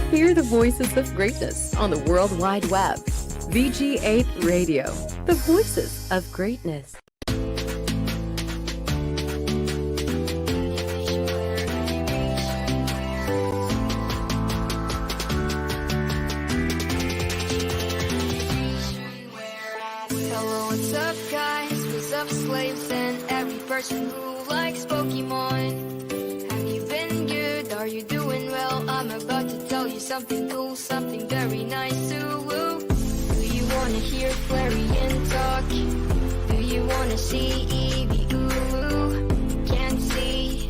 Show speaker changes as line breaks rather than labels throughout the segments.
Hear the voices of greatness on the World Wide Web. VG8 Radio, the voices of greatness.
Hello, what's up, guys? What's up, slaves, and every person who likes Pokemon? Have you been good? Are you doing well? I'm about to tell you something cool, something very nice to woo. Do you wanna hear Flareon talk? Do you wanna see Eevee? Ooh, can't see,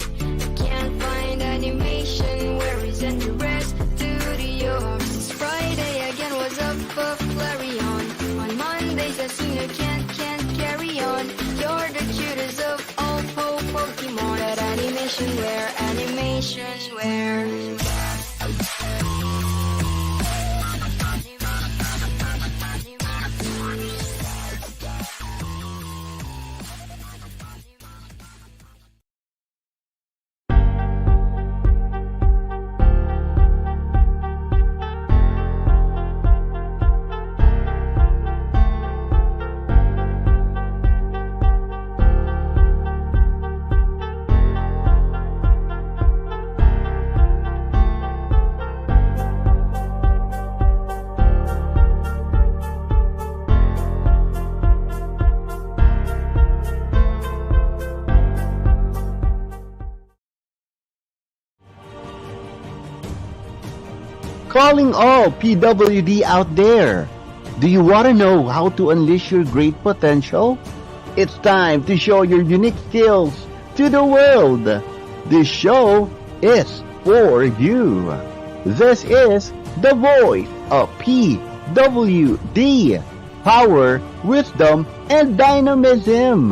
can't find animation. Where is the rest? Studios. It's Friday again. What's up, Flareon? On Mondays, I sing you can't carry on. You're the cutest of all Pokemon. That animation where.
Calling all PWD out there. Do you want to know how to unleash your great potential? It's time to show your unique skills to the world. This show is for you. This is the voice of PWD, Power, Wisdom, and Dynamism.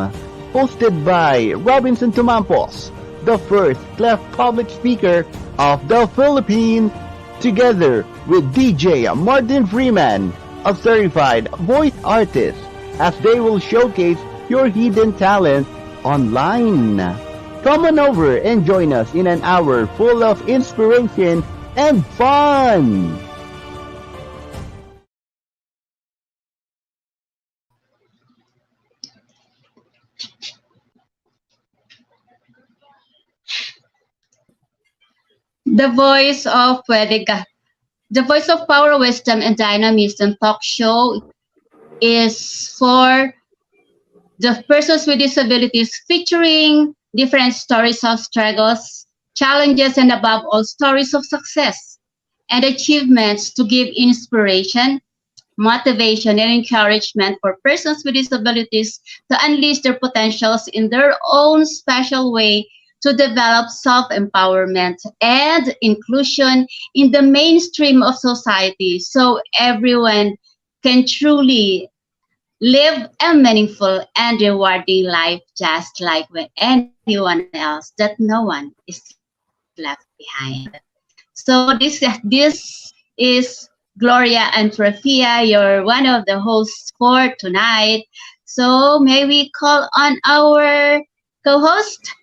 Hosted by Robinson Tumampos, the first left public speaker of the Philippines, together with DJ Martin Freeman, a certified voice artist, as they will showcase your hidden talent online. Come on over and join us in an hour full of inspiration and fun.
The voice of the voice of power, wisdom, and dynamism talk show is for the persons with disabilities, featuring different stories of struggles, challenges, and above all, stories of success and achievements to give inspiration, motivation, and encouragement for persons with disabilities to unleash their potentials in their own special way, to develop self-empowerment and inclusion in the mainstream of society, so everyone can truly live a meaningful and rewarding life, just like with anyone else, that no one is left behind. So this is Gloria and Trafia, you're one of the hosts for tonight. So may we call on our co-host,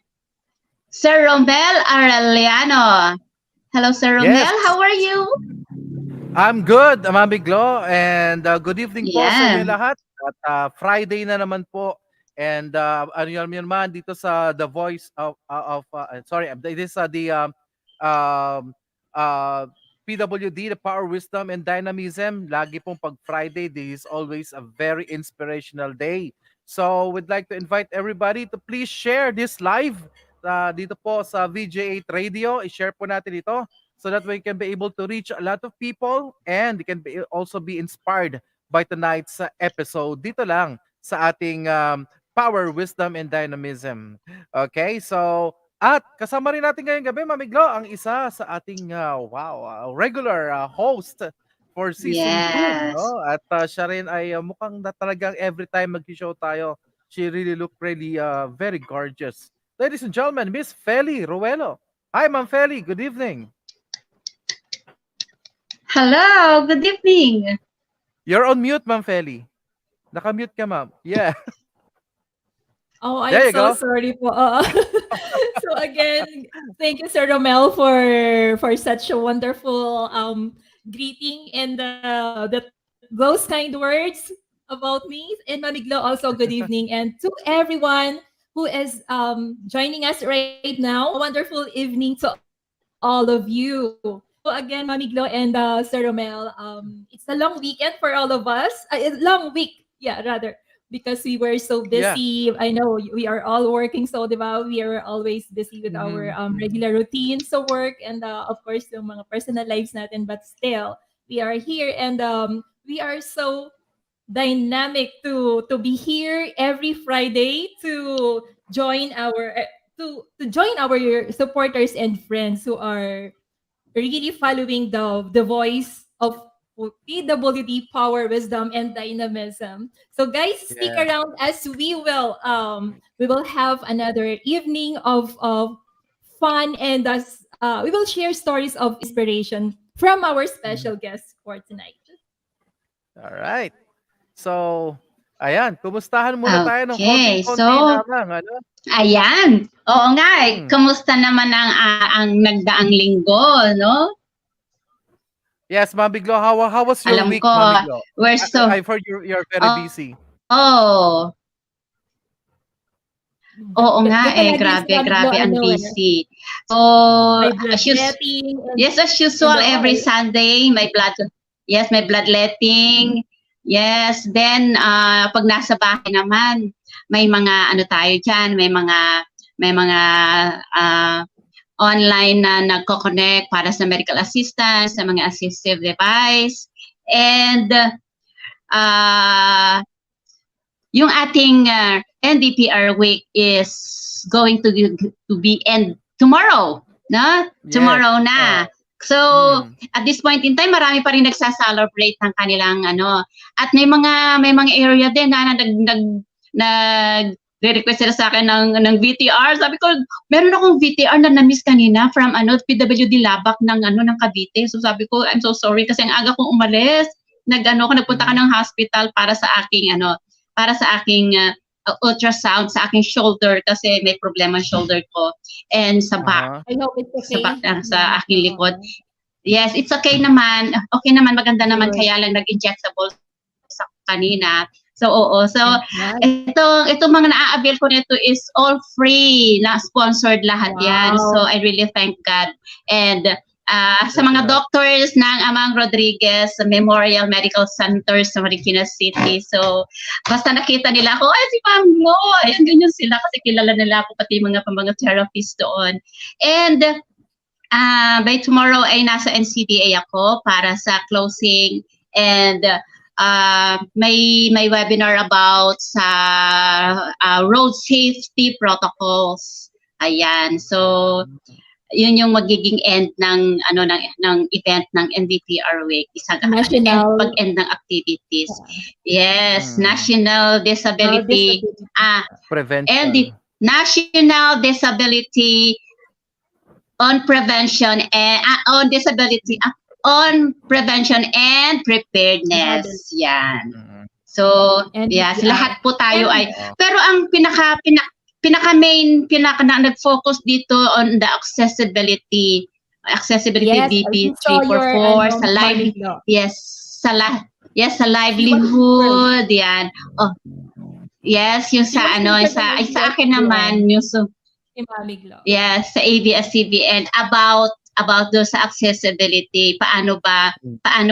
Sir Romel Arellano. Hello, Sir Romel.
Yes.
How are you?
I'm good, Mami Glo, and good evening po sa inyo
Yeah.
lahat. At Friday na naman po, and ano yun naman dito sa The Voice of sorry, this is the PWD, the Power, Wisdom, and Dynamism. Lagi pong pag Friday, this is always a very inspirational day. So we'd like to invite everybody to please share this live dito po sa VG8 Radio. I-share po natin ito so that we can be able to reach a lot of people and they can also be inspired by tonight's episode dito lang sa ating Power, Wisdom, and Dynamism. Okay, so at kasama rin natin ngayong gabi, Mamiglo, ang isa sa ating regular host for season 2.
Yes.
No? At siya rin ay mukhang talagang every time mag-show tayo, she really look really very gorgeous. Ladies and gentlemen, Miss Feli Ruelo. Hi, Ma'am Feli. Good evening.
Hello. Good evening.
You're on mute, Ma'am Feli. Naka-mute ka, Ma'am. Yeah.
Oh,
There
I'm
you
so
go.
sorry po. So again, thank you, Sir Romel, for such a wonderful greeting and those kind words about me. And Mamiglo, also good evening, and to everyone who is joining us right now. A wonderful evening to all of you. So again, Mamiglo and Sir Romel, it's a long weekend for all of us. A long week, yeah, rather, because we were so
Yeah.
busy. I know we are all working, so diba, we are always busy with our regular routines of work and of course yung mga personal lives natin. But still, we are here and we are so dynamic to be here every Friday to join our to join our supporters and friends who are really following the voice of PWD power, wisdom, and dynamism. So guys, stick
Yeah.
around as we will have another evening of fun and we will share stories of inspiration from our
Mhm.
special guest for tonight.
All right. So, ayan, kumustahan muna tayo ng
Okay,
konting-konti
so
lamang, ano?
ayan. Oo nga eh.
Hmm.
Kamusta naman ang nagdaang linggo, no?
Yes, Mambiglo, how was your
Alam
week,
ko,
Mambiglo?
we're so,
I've heard you're very busy.
oh, oo nga
Di
eh,
palagi si Mamiglo,
grabe ang
ano eh,
busy. So,
may
as us-
bloodletting
yes, as usual, every Sunday, yes, may bloodletting. Yes, then, pag nasa bahay naman, may mga ano tayo dyan, may mga online na nagko-connect para sa medical assistance, sa mga assistive device. And yung ating NDPR week is going to be end tomorrow, no?
Yes.
Tomorrow na. So,
Hmm.
at this point in time, marami pa rin nagsa-celebrate ng kanilang ano. At may mga area din na nag-request sila sa akin ng VTR. Sabi ko, meron akong VTR na na-miss kanina from PWD Labak ng Cavite. So sabi ko, I'm so sorry kasi ang aga kong umalis. Nagpunta ka ng hospital para sa aking ultrasound sa aking shoulder kasi may problema ang shoulder ko and sa back,
I hope it's okay.
sa aking likod. Yes, it's okay naman. Okay naman, maganda naman, kaya lang nag-injectable sa kanina. So, oo. So, ito mga na-avail ko nito is all free, na-sponsored lahat yan. So, I really thank God. And sa mga doctors ng Amang Rodriguez Memorial Medical Center sa Marikina City. So, basta nakita nila ako, ay si Ma'am Lo, ayan, ganyan sila kasi kilala nila ako, pati mga therapists doon. And by tomorrow ay nasa NCDA ako para sa closing and may webinar about sa road safety protocols. Ayan. So, yun yung magiging end ng event ng NDPR week, isang pag-end ng activities. Yes, National Disability
Prevention.
and National Disability on Prevention and on Disability on Prevention and Preparedness. Yan. So, yes, lahat po tayo ay pero ang pinaka nag-focus dito on the accessibility DP 344 sa live. Sa livelihood yan. Oh. Yes, yung sa sa akin naman yung yes, sa ABS-CBN about do sa accessibility, paano ba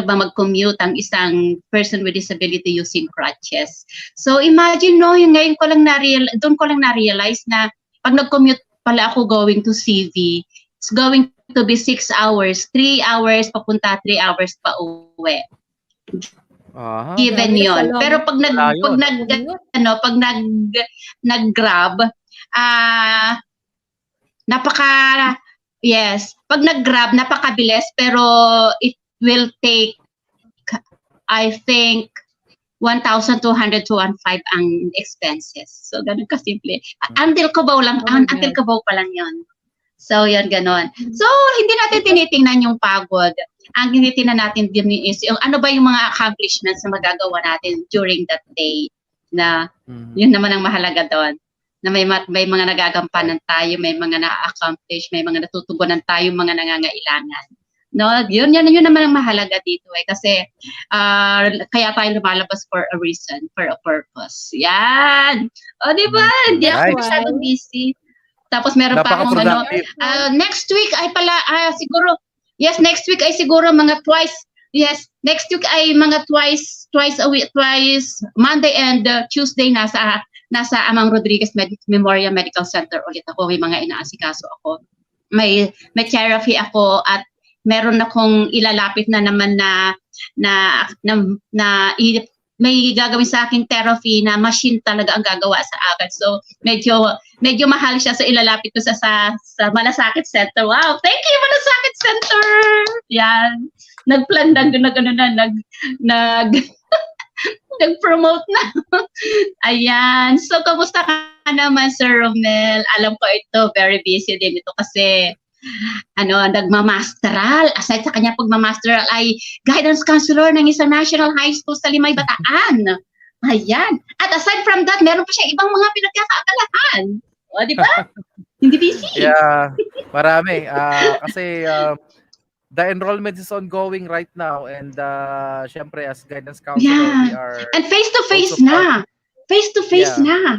mag-commute ang isang person with disability using crutches. So imagine yung ngayon ko lang na-realize na pag nag-commute pala ako going to CV, it's going to be 6 hours, 3 hours papunta, 3 hours pa uwi. Given yon. Pero pag nag-Grab, pag nag-Grab, napakabilis, pero it will take, I think, 1,200 to 1,500 ang expenses. So, ganun kasimple. Until Cubao pa lang yun. So, yun, ganun. So, hindi natin tinitingnan yung pagod. Ang tinitingnan natin din is, ano ba yung mga accomplishments na magagawa natin during that day na yun naman ang mahalaga doon. na may mga nagagampanan tayo, may mga na-accomplish, may mga natutugunan tayo, mga nangangailangan. No, yun naman ang mahalaga dito kasi kaya tayo lumalabas for a reason, for a purpose. Yan. O, di ba? Hindi ako
Right.
masyadong busy. Tapos meron pa akong
Napaka-productive.
next week ay pala siguro, yes, next week ay siguro mga twice. Yes, next week ay mga twice a week, twice Monday and Tuesday nasa Amang Rodriguez Memorial Medical Center ulit ako. May mga inaasikaso ako. May therapy ako at meron akong ilalapit na naman na may gagawin sa aking therapy na machine talaga ang gagawa sa akin. So medyo mahal siya sa ilalapit ko sa Malasakit Center. Wow, thank you Malasakit Center. Yan. Nagplan na nag-promote na. Ayan. So kamusta ka naman Sir Romel? Alam ko ito very busy din ito kasi nagmamasteral. Aside sa kanya pagmamasteral ay guidance counselor ng isang national high school sa Limay, Bataan. Ayan. At aside from that, meron pa siya ibang mga pinagkakaabalahan. O, di ba? Hindi busy.
Yeah, marami. Kasi the enrollment is ongoing right now and syempre as guidance counselor, we are
and face-to-face
also
na. Face-to-face
Yeah.
na.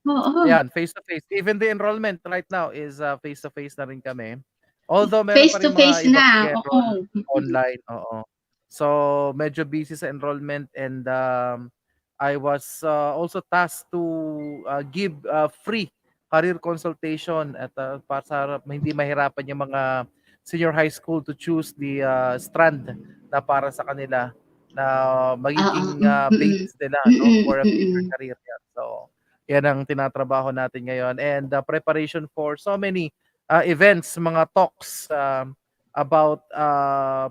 Oo.
Yan, face-to-face. Even the enrollment right now is face-to-face na rin kami. Although meron pa rin
Face-to-face
mga iba
na.
nag-enroll
Oo.
online. Oo. So, medyo busy sa enrollment and I was also tasked to give free career consultation at para hindi mahirapan yung mga senior high school to choose the strand na para sa kanila na magiging basis nila for a future career. Yan. So, yan ang tinatrabaho natin ngayon and preparation for so many events, mga talks about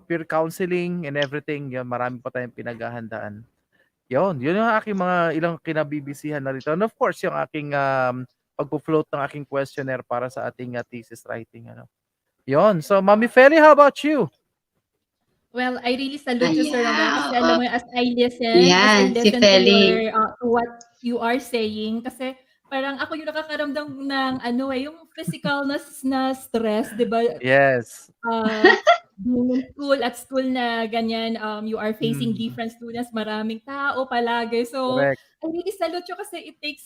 peer counseling and everything. Yan, marami pa tayong pinaghahandaan. Yun yung aking mga ilang kinabibisihan na rito. And of course, yung aking pagpo-float ng aking questionnaire para sa ating thesis writing. Yun. So, Mami Feli, how about you?
Well, I really salute you, Sir Romel, kasi alam mo, as I listen
Yan, si
to
Feli.
to what you are saying, kasi parang ako yung nakakaramdam ng yung physical na stress, di ba?
Yes.
Being in school na ganyan, you are facing different students, maraming tao palagi. So,
Correct.
I really salute you kasi it takes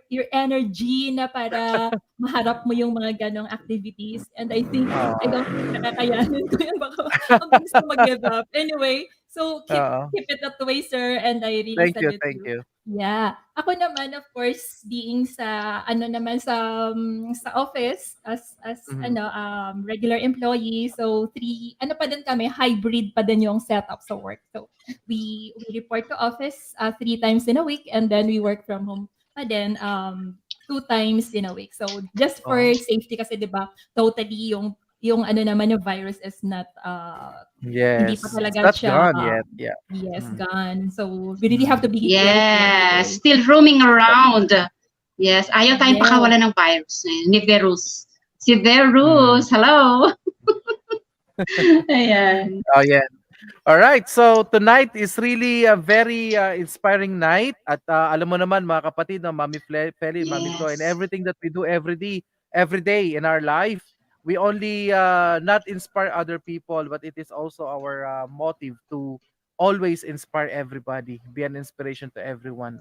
your energy na para maharap mo yung mga ganong activities. And I think, I don't think nakakayanin ko yun. Baka ang bilis ko mag-give up. Anyway, so keep it that way, sir. And I really salute you.
Thank you.
Yeah. Ako naman, of course, being sa sa office as regular employee. So pa din kami, hybrid pa din yung setup sa work. So we report to office 3 times in a week and then we work from home pa din 2 times in a week. So just for safety kasi 'di ba, totally yung yung virus is not hindi pa talaga
not
siya
gone yet. Yeah.
Yes, gone. So we really have to be
Yes, still roaming around. Yes, ayaw tayong pakawala ng virus. Ni Virus. Si Virus, hello. Ayan.
Oh, yeah. All right. So tonight is really a very inspiring night. At alam mo naman mga kapatid, Mami Feli, Mami Chloe, and everything that we do every day in our life, we only not inspire other people, but it is also our motive to always inspire everybody, be an inspiration to everyone.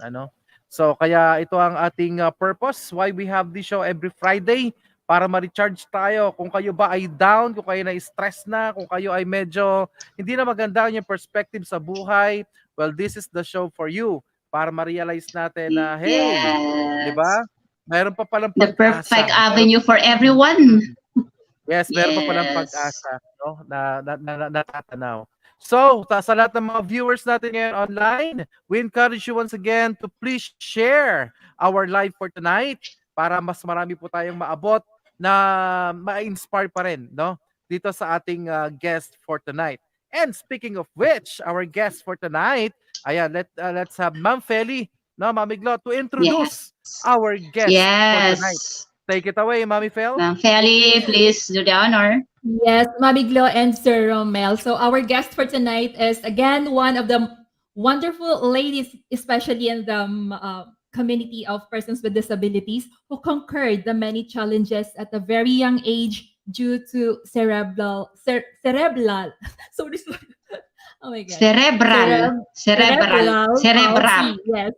So kaya ito ang ating purpose, why we have this show every Friday, para ma-recharge tayo. Kung kayo ba ay down, kung kayo na-stress na, kung kayo ay medyo hindi na maganda yung perspective sa buhay, well, this is the show for you. Para ma-realize natin na, hey, di ba? Mayroon pa palang pag-asa.
The perfect avenue for everyone.
Yes, meron pa palang pag-asa, no? na natatanaw. So, sa lahat ng mga viewers natin ngayon online, we encourage you once again to please share our live for tonight para mas marami po tayong maabot na ma-inspire pa rin, no? Dito sa ating guest for tonight. And speaking of which, our guest for tonight, ayan, let's have Ma'am Feli, no, Mami Glo, to introduce our guest for tonight. Take it away, Mami Fel.
Ma'am Feli, please do the honor.
Yes, Mami Glo and Sir Romel. So our guest for tonight is again one of the wonderful ladies, especially in the community of persons with disabilities who conquered the many challenges at a very young age due to cerebral sorry, sorry. Oh my god. Cerebral
Cerebral.
palsy, yes.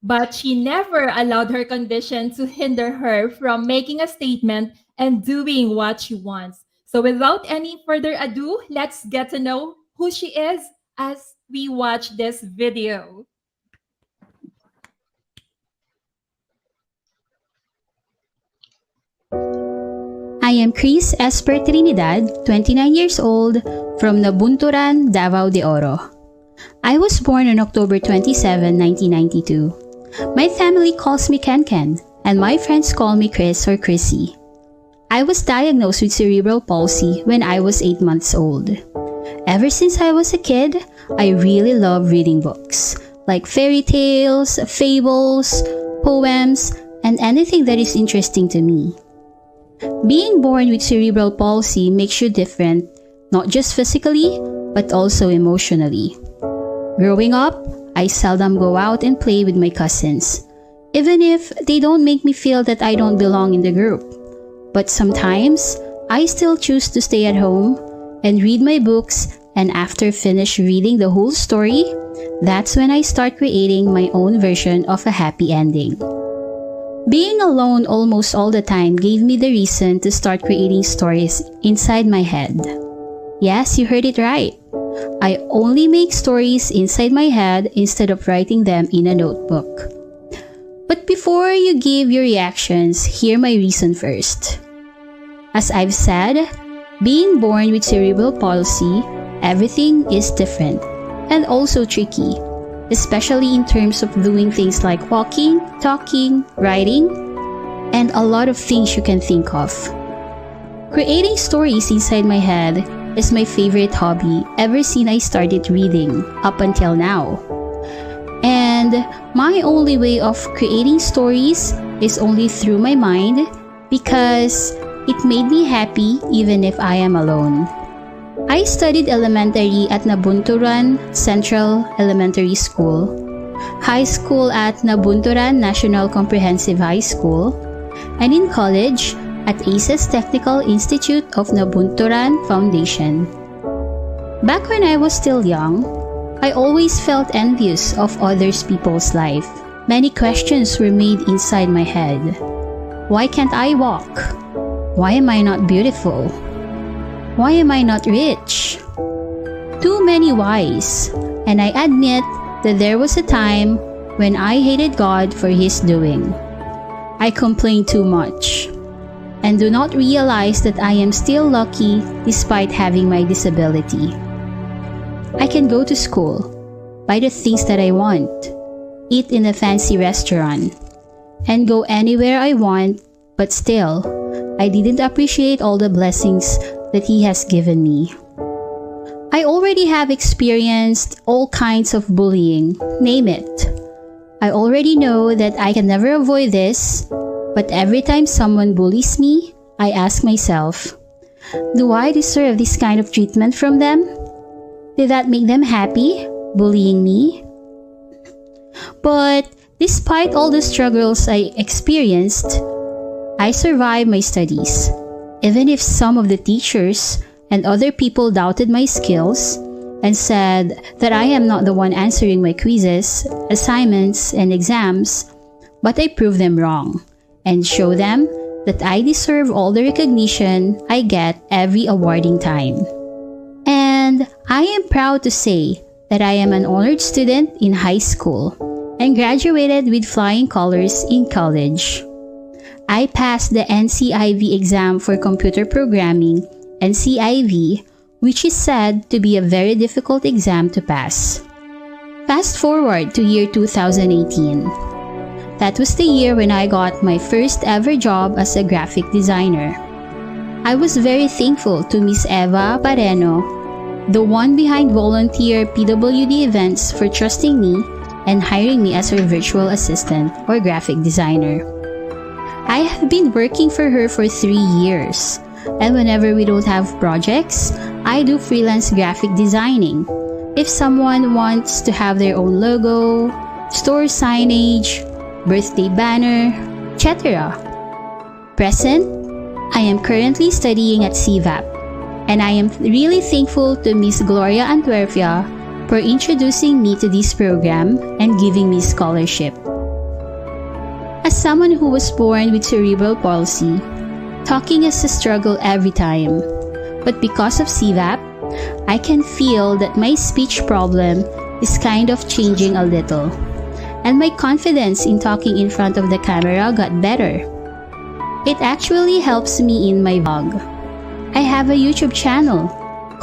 But she never allowed her condition to hinder her from making a statement and doing what she wants. So without any further ado, let's get to know who she is as we watch this video.
I am Kris Esper Trinidad, 29 years old, from Nabunturan, Davao de Oro. I was born on October 27, 1992. My family calls me Ken Ken, and my friends call me Kris or Chrissy. I was diagnosed with cerebral palsy when I was 8 months old. Ever since I was a kid, I really love reading books, like fairy tales, fables, poems, and anything that is interesting to me. Being born with cerebral palsy makes you different, not just physically, but also emotionally. Growing up, I seldom go out and play with my cousins, even if they don't make me feel that I don't belong in the group. But sometimes, I still choose to stay at home and read my books, and after finish reading the whole story, that's when I start creating my own version of a happy ending. Being alone almost all the time gave me the reason to start creating stories inside my head. Yes, you heard it right. I only make stories inside my head instead of writing them in a notebook. But before you give your reactions, hear my reason first. As I've said, being born with cerebral palsy, everything is different and also tricky, especially in terms of doing things like walking, talking, writing, and a lot of things you can think of. Creating stories inside my head is my favorite hobby ever since I started reading up until now. And my only way of creating stories is only through my mind because it made me happy even if I am alone. I studied elementary at Nabunturan Central Elementary School, high school at Nabunturan National Comprehensive High School, and in college at ACES Technical Institute of Nabunturan Foundation. Back when I was still young, I always felt envious of others people's life. Many questions were made inside my head. Why can't I walk? Why am I not beautiful? Why am I not rich? Too many whys, and I admit that there was a time when I hated God for His doing. I complained too much, and do not realize that I am still lucky despite having my disability. I can go to school, buy the things that I want, eat in a fancy restaurant, and go anywhere I want, but still, I didn't appreciate all the blessings that He has given me. I already have experienced all kinds of bullying, name it. I already know that I can never avoid this, but every time someone bullies me, I ask myself, do I deserve this kind of treatment from them? Did that make them happy, bullying me? But despite all the struggles I experienced, I survived my studies. Even if some of the teachers and other people doubted my skills and said that I am not the one answering my quizzes, assignments, and exams, but I proved them wrong and show them that I deserve all the recognition I get every awarding time. And I am proud to say that I am an honored student in high school and graduated with flying colors in college. I passed the NCIV exam for computer programming, NCIV, which is said to be a very difficult exam to pass. Fast forward to year 2018. That was the year when I got my first ever job as a graphic designer. I was very thankful to Miss Eva Pareno, the one behind volunteer PWD events, for trusting me and hiring me as her virtual assistant or graphic designer. I have been working for her for 3 years, and whenever we don't have projects, I do freelance graphic designing. If someone wants to have their own logo, store signage, birthday banner, etc. Present, I am currently studying at CVAP, and I am really thankful to Miss Gloria Antwerpia for introducing me to this program and giving me scholarship. As someone who was born with cerebral palsy, talking is a struggle every time. But because of CVAP, I can feel that my speech problem is kind of changing a little, and my confidence in talking in front of the camera got better. It actually helps me in my vlog. I have a YouTube channel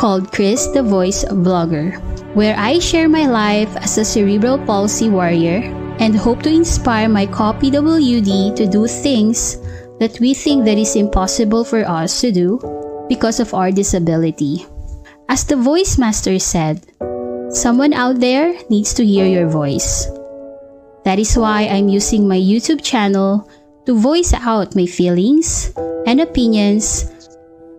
called Kris the Voice Vlogger, where I share my life as a cerebral palsy warrior and hope to inspire my co-PWD to do things that we think that is impossible for us to do because of our disability. As the VoiceMaster said, someone out there needs to hear your voice. That is why I'm using my YouTube channel to voice out my feelings and opinions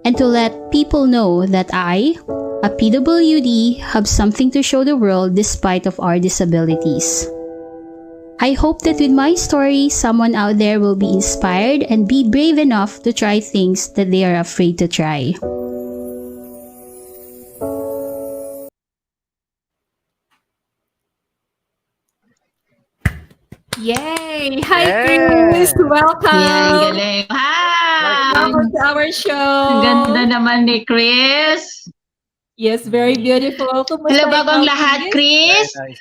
and to let people know that I, a PWD, have something to show the world despite of our disabilities. I hope that with my story, someone out there will be inspired and be brave enough to try things that they are afraid to try.
Yay! Hi,
Yeah.
Kris! Welcome!
Yan, galing. Hi!
Welcome to our show!
Ganda naman ni Kris.
Yes, very beautiful. Kumusta
Hello bagong
ikaw,
lahat, Kris.
Nice.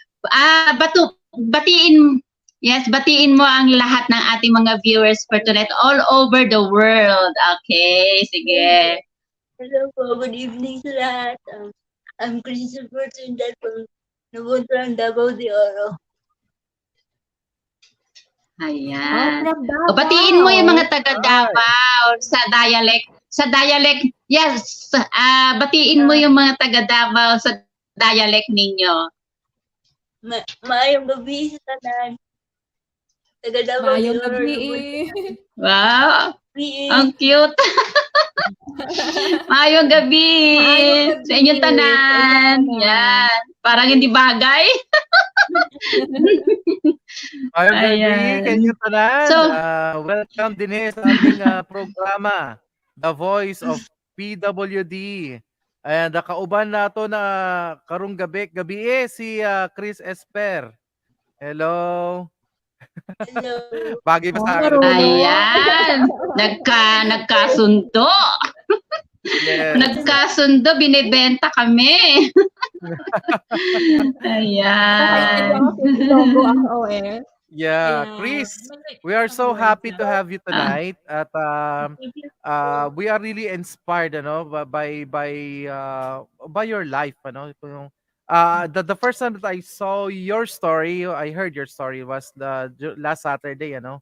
Batiin mo ang lahat ng ating mga viewers for tonight all over the world. Okay, sige.
Hello po, good evening sa lahat. I'm Kris Esper from Nabunturan, Davao de Oro.
Ayan.
from Davao.
O, batiin mo yung mga taga Davao sa dialect. Sa dialect, yes. Batiin mo yung mga taga Davao sa dialect ninyo.
Maayong gabi sa tanan. Taga Davao de
Mayong
Oro.
gabi.
Wow,
Gabi.
ang cute. Mayong gabi
Maayong
sa inyong
gabi.
tanan. Yan. Parang hindi bagay.
Ayun, gabi,
Ayan.
kanyang tanan.
So-
Welcome din sa ating programa, The Voice of PWD. Ayan, kauban nato na karong gabi si Kris Esper. Hello.
Hello.
Bagay ba sa akin?
marunong.
Ayan. Nagkasundo.
Yes.
Nagkasundo, binibenta kami. Ayan.
Logo ang OS.
Yeah,
Ayan.
Kris, we are so happy to have you tonight at we are really inspired by your life the first time that I saw your story, I heard your story was the last Saturday, and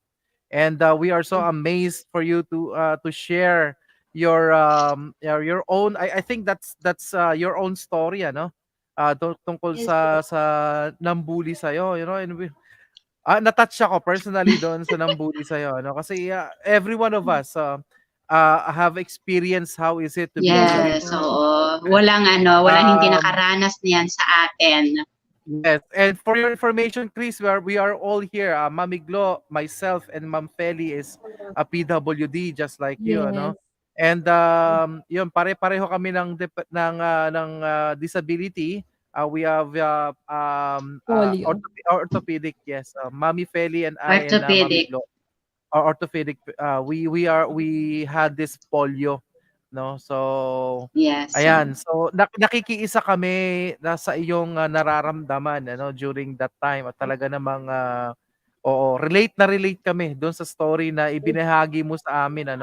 we are so amazed for you to share your own, I think that's your own story, tungkol
Yes,
sa nambuli sa'yo, and na-touch ako personally doon sa nambuli sa'yo, kasi every one of us have experienced how is it to be
Yes,
bullied.
oo. Walang hindi nakaranas niyan sa atin.
Yes, and for your information, Kris, we are all here. Mami Glo, myself, and Ma'am Feli is a PWD just like you,
Yes.
And yun, pare-pareho kami ng disability. We have
Polio.
orthopedic, yes. Mami Feli and I
Orthopedic.
and Mami Glo are orthopedic. We had this polio, no? So
Yes.
ayan, so nakikiisa kami sa iyong nararamdaman during that time at talaga namang relate kami doon sa story na ibinahagi mo sa amin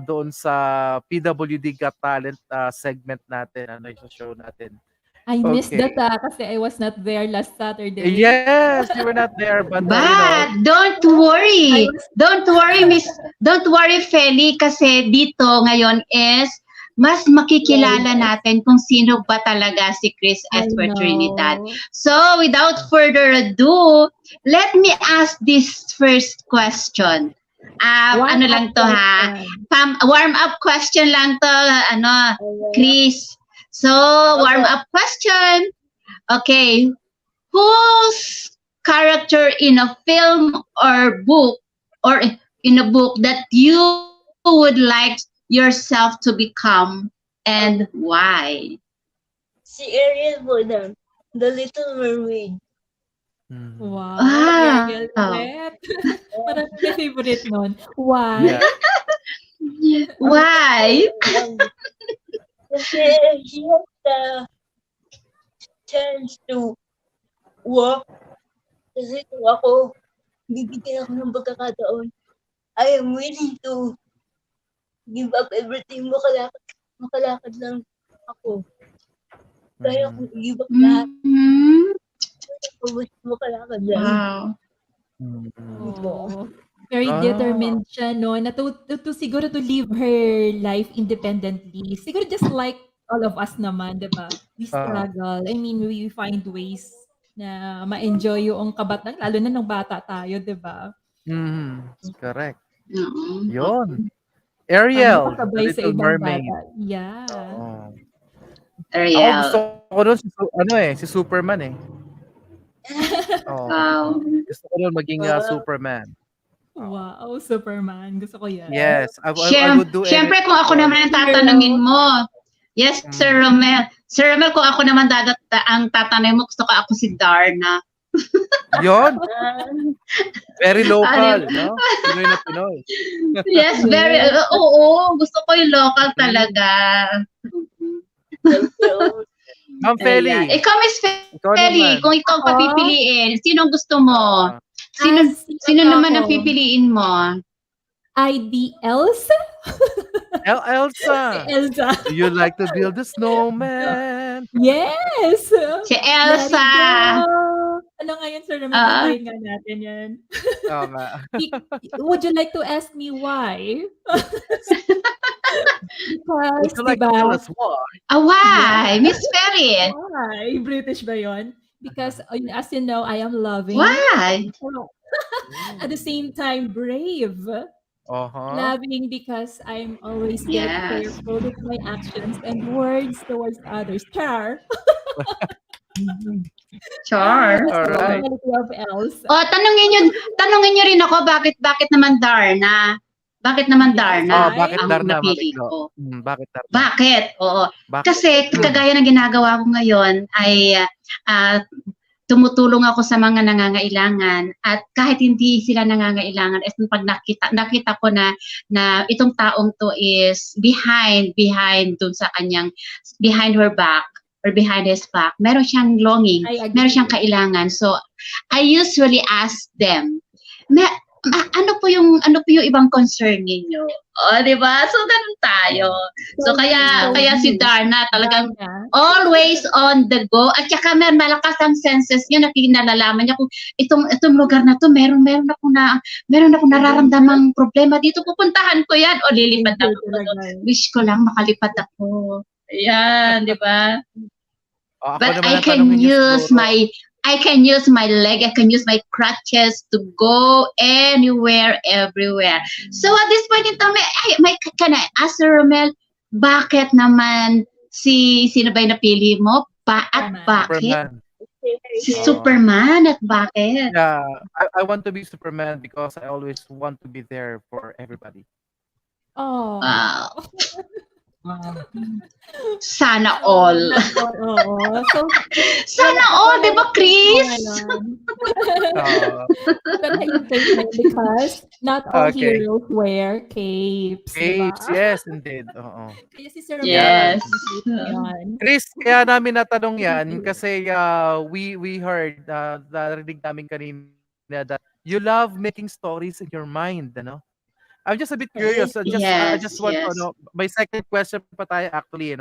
doon sa PWD Got Talent segment natin sa show natin.
I missed
Okay.
that kasi I was not there last Saturday.
Yes, you were not there, but
But don't worry. Don't worry, Feli, kasi dito ngayon is mas makikilala natin kung sino ba talaga si Kris
I
Esper
know.
Trinidad. So, without further ado, let me ask this first question.
Warm
Ano lang
up
to ha?
question.
Warm up question lang to, Kris. So, warm up question. Okay. Who's character in a film or book or in a book that you would like yourself to become and why?
Si Ariel po na, The Little Mermaid.
Wow, Ariel ulit. Parang may favorite nun. Why?
Why?
Kasi he has the chance to walk. Kasi kung ako, bibigyan ako ng pagkakataon, I am willing to give up everything. Makalakad lang ako. Kaya kung i-give up lahat, makalakad lang.
Oh, very determined siya, no? Na siguro to live her life independently. Siguro just like all of us naman, di ba? We struggle. I mean, we find ways na ma-enjoy yung kabataan, lalo na nung bata tayo, di ba?
Correct. Yun. Ariel, The
Kasabay sa
Little
ibang
Mermaid.
bata. Yeah.
Ako
Ariel.
gusto ko doon si Superman eh. Gusto ko doon maging Superman.
Wow, Superman. Gusto ko yan.
Yes, I would do
Siyempre, kung ako naman ang tatanungin mo. Yes, Sir Romel. Sir Romel, kung ako naman ang tatanungin mo, gusto ko ako si Darna.
Yun. Very local, no? Pinoy na Pinoy.
Yes, very. Oo, gusto ko yung local talaga.
Ma'am Feli.
Ikaw, Miss Feli, kung ikaw papipiliin, sinong gusto mo? Sino naman ang pipiliin mo?
ID Elsa?
Elsa.
Elsa.
Do you like to build a snowman?
Yes!
Si Elsa.
Ano nga yun, Sir? Naman nga natin yan.
Tama.
Would you like to ask me why? Because,
Would you like to tell us why?
Why? Miss Feli.
Why? British ba yun? Because, as you know, I am loving.
Why?
At the same time, brave. Loving because I'm always very careful with my actions and words towards others. Char.
Char.
Alright.
Tanungin niyo rin ako bakit naman Darna? Bakit naman Darna?
Bakit
ang
Darna?
napili ko?
Bakit Darna?
Bakit? Oo. Kasi kagaya ng ginagawa ko ngayon ay tumutulong ako sa mga nangangailangan at kahit hindi sila nangangailangan as pag nakita ko na itong taong to is behind dun sa kanyang behind her back or behind his back, meron siyang longing, meron siyang kailangan. So I usually ask them, ano po yung ibang concern ninyo? Di ba? So ganun tayo. So kaya si Darna talagang always on the go at saka malakas ang senses niya, nakinalalaman niya kung itong lugar na to meron ako nararamdamang problema dito, pupuntahan ko yan o lilipad ako. Wish ko lang makalipad ako. Ayan, di ba? But I can use my leg, I can use my crutches to go anywhere, everywhere. So at this point in time, can I ask Sir Romel, bakit naman sino ba yung napili mo? At bakit?
Superman.
Si Superman at bakit?
Yeah, I want to be Superman because I always want to be there for everybody.
Oh.
Wow. Sana all. Sana all, di ba, Kris?
Because not all heroes wear capes.
Capes, yes, indeed.
Kaya si Sir
Yes.
Kris, kaya namin natanong yan kasi we heard, narinig namin kanina that you love making stories in your mind, ano? I'm just a bit curious. I just want to know. My second question pa tayo actually,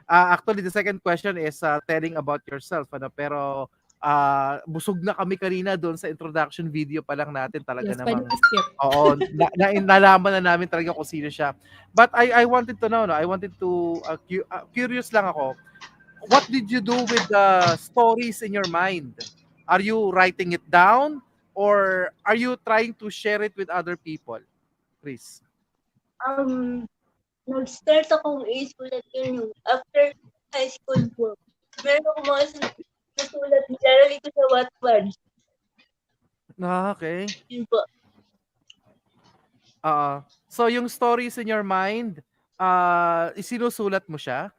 actually the second question is telling about yourself, Pero busog na kami kanina doon sa introduction video pa lang natin talaga namang. Oo, nalaman na namin talaga kung sino siya. But I wanted to know, curious lang ako. What did you do with the stories in your mind? Are you writing it down or are you trying to share it with other people? Kris.
Nag-start akong isulat yun after high school po. Meron akong mga nasulat, nilalagay ko sa Wattpad.
Okay.
Yun po.
So yung stories in your mind, isinusulat mo siya?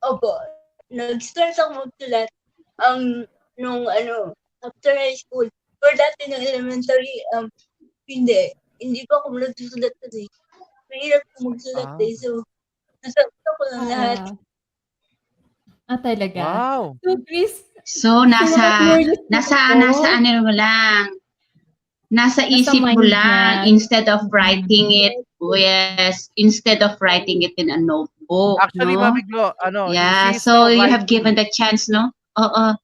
Opo. Nag-start ako magsulat nung after high school. Or dati nung elementary, hindi. Hindi pa ako nagsusulat kasi. Mahirap po magsulat
Ah,
eh. So, nasa utak ko lang lahat.
Ah, talaga.
wow.
So, Chris,
So,
sa mga curious
nasa
ako,
ano mo lang, nasa
nasa
isip mo
mind
lang
niya.
instead of
Mm.
writing it. Yes, instead of writing it in a notebook,
Actually,
no?
Mabiglo,
Yeah,
she's now
so you have
writing.
given the chance, no? Oo.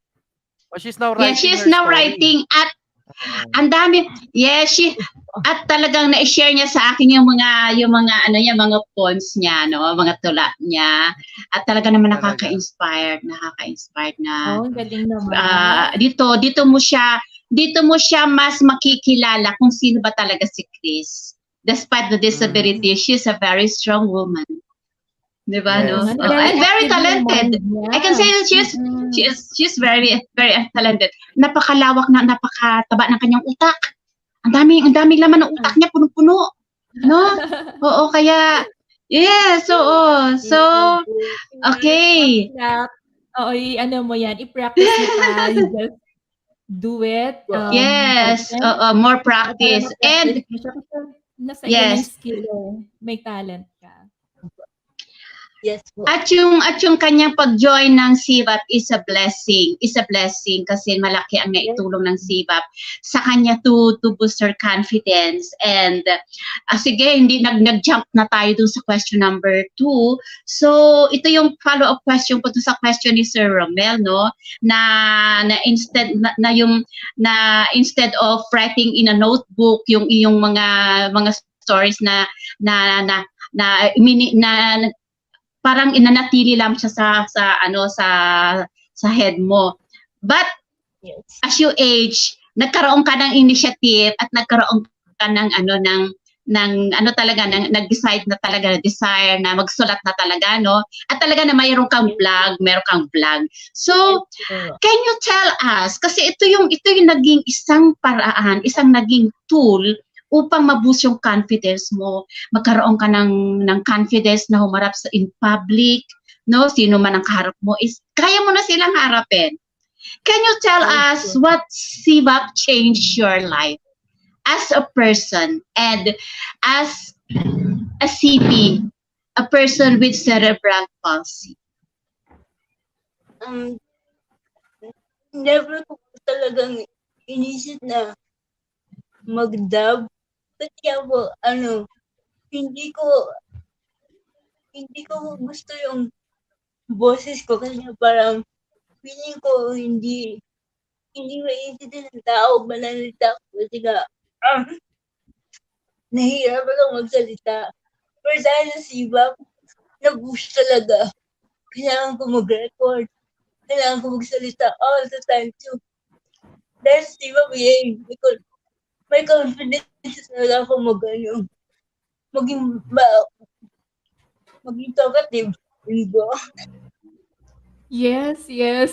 She's now
Yeah, she
writing
is
her
now
story.
writing at
Oo.
ang dami. Yeah, at talagang na-share niya sa akin yung mga ano niya, mga poems niya, no, mga tula niya. At talaga naman
Talaga.
nakaka-inspired na
Oh, ang galing naman.
dito mo siya mas makikilala kung sino ba talaga si Kris. Despite the
Mm.
disability, she's a very strong woman. Di ba,
Oo
no?
nga,
Yes.
very
And very
active yung mind
talented.
niya.
I can say that
Mm-mm.
she's very, very talented. Napakataba ng kanyang utak. Ang daming laman ng utak niya, punong-puno. No? Oo, kaya, yes, oo. So, okay.
Clap. Oo, ano mo yan, i-practice mo pa. You just do it
Yes,
often.
more
Para
practice.
ma-practice
And,
mo siya kasi nasa iyo na yung
yes,
skill eh. May talent ka.
Yes po.
At yung kanyang pag-join ng CVAP is a blessing. Kasi malaki ang naitulong ng CVAP sa kanya to boost her confidence. And sige, hindi nag-jump na tayo dun sa question number 2. So ito yung follow-up question po sa question ni Sir Romel, no? Na instead of writing in a notebook yung iyong mga stories na parang inanatili lang siya sa head mo. But
Yes.
as you age, nagkaroon ka ng initiative at nagkaroon ka ng nag-decide na talaga, desire na magsulat na talaga, no? At talaga na mayroon kang vlog. So, can you tell us, kasi ito yung naging isang paraan, isang naging tool upang ma-boost yung confidence mo, magkaroon ka ng confidence na humarap in public, no? Sino man ang kaharap mo is kaya mo na silang harapin. Can you tell us what CVAP changed your life as a person and as a CP, a person with cerebral palsy?
Never ko talagang inisip na mag-dub. Kasi ako, hindi ko gusto yung boses ko kasi parang feeling ko hindi maiintindihan ng tao manalita ko kasi nahihirapan ako magsalita. Pero dahil sa CVAP, na-boost talaga. Kailangan ko mag-record. Kailangan ko magsalita all the time too. Dahil sa CVAP, may confidence talaga ako maging talkative.
Yes,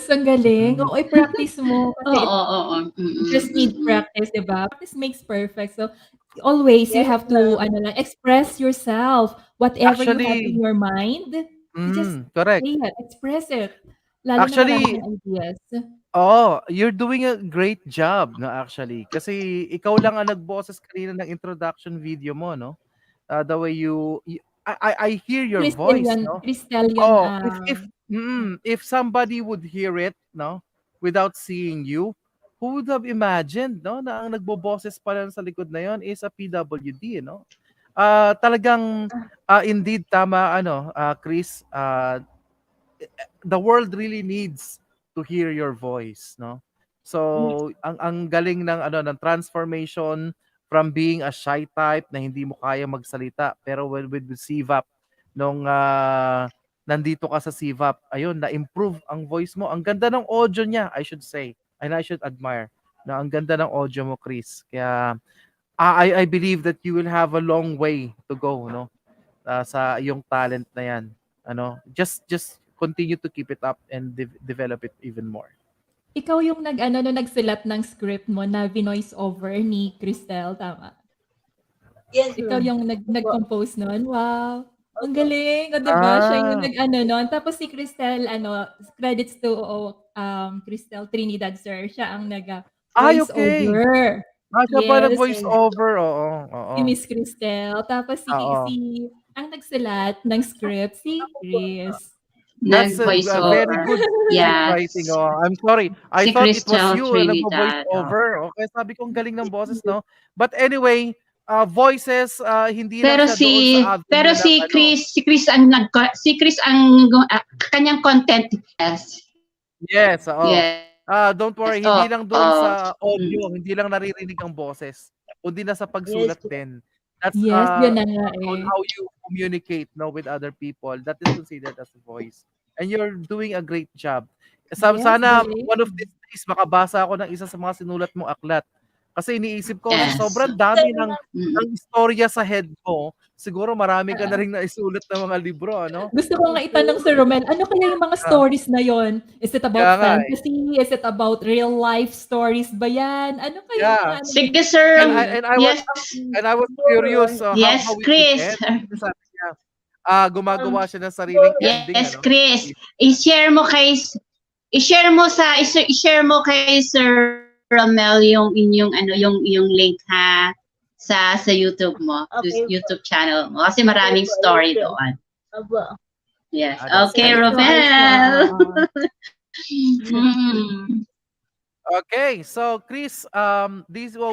ang galing. Oo, i-practice mo kasi
Oo.
you just need practice, di ba? Practice makes perfect. So, always you
Yes,
have to express yourself. Whatever you have in
Actually,
your mind, you just
correct.
say it, express it. Lalo na marami
Actually,
kang ideas.
you're doing a great job, no, actually. Kasi ikaw lang ang nagboses kanina ng introduction video mo, no? The way I hear your voice, no?
Crystallion,
Oh, if somebody would hear it, no, without seeing you, who would have imagined, no, na ang nagboboses pala sa likod na yon is a PWD, no? Talagang indeed tama Chris, the world really needs to hear your voice, no? So, ang galing ng transformation from being a shy type na hindi mo kaya magsalita, pero with CVAP nung nandito ka sa CVAP, ayun, na-improve ang voice mo. Ang ganda ng audio niya, I should say. And I should admire. Na ang ganda ng audio mo, Chris. Kaya I believe that you will have a long way to go, no? Sa iyong talent na 'yan. Just continue to keep it up and develop it even more.
Ikaw yung nag-ano, no, nagsulat ng script mo na vinoice over ni Cristel, tama?
Yes,
Ikaw
ma'am.
yung nag-compose nun? Wow! Ang galing! O, di ba? Siya yung
Ah,
nag-ano nun. Tapos si Cristel, credits to Cristel Trinidad, sir. Siya ang
ay
voice
okay.
over.
Siya ba
Yes,
nag-voice over? Oo,
si
oo.
Miss Cristel. Tapos
Oo.
ang nagsulat ng script, si
Ako po.
Chris.
That's
Nag-voice
a very
over.
good script writing.
Yes.
Oh, I'm sorry. I
Si
thought it was
Crystal
you na nagvo-voice
Trinidad. Oh.
over. Okay, sabi ko ang galing ng boses, no? But anyway, voices hindi lang
Pero
siya doon sa
pero
avenue ng ano.
Si Chris ang kanyang content. Yes.
Yes, oo.
Yes.
Don't worry,
Oh,
hindi lang doon
oh.
sa audio, hindi lang naririnig ang boses, kundi na sa
Yes
pagsulat
po.
din. That's
Yes, yun na nga
on
eh.
how you communicate, no, with other people. That is considered as a voice. And you're doing a great job.
Yes,
Sana
galing.
one of these days makabasa ako ng isa sa mga sinulat mong aklat. Kasi iniisip ko sa
Yes.
sobrang dami
Sabi nga,
ng istorya sa head ko, siguro marami ka na ring naisulat na mga libro, ano?
Gusto ko nga itanong Sir Romel, ano kaya yung mga
Ah,
stories na yon? Is it
kaya
about
nga eh.
fantasy? Is it about real life stories ba yan? Ano kaya yung
Yeah.
mga ano?
Sige, sir. Yes.
And I was
siguro,
curious
Yes,
how it would
Chris.
end. Kasi sabi niya,
um,
gumagawa siya ng sariling
siguro,
ending,
Yes,
ano?
Chris. I-share mo kay Sir Romel yung inyong yung link ha sa YouTube mo,
okay po.
YouTube channel mo kasi maraming
Okay po,
story
yes, sir.
doon.
Aba.
Yes.
That's
Okay,
great.
So, ayos na.
Romel. Mm.
Okay, so Chris,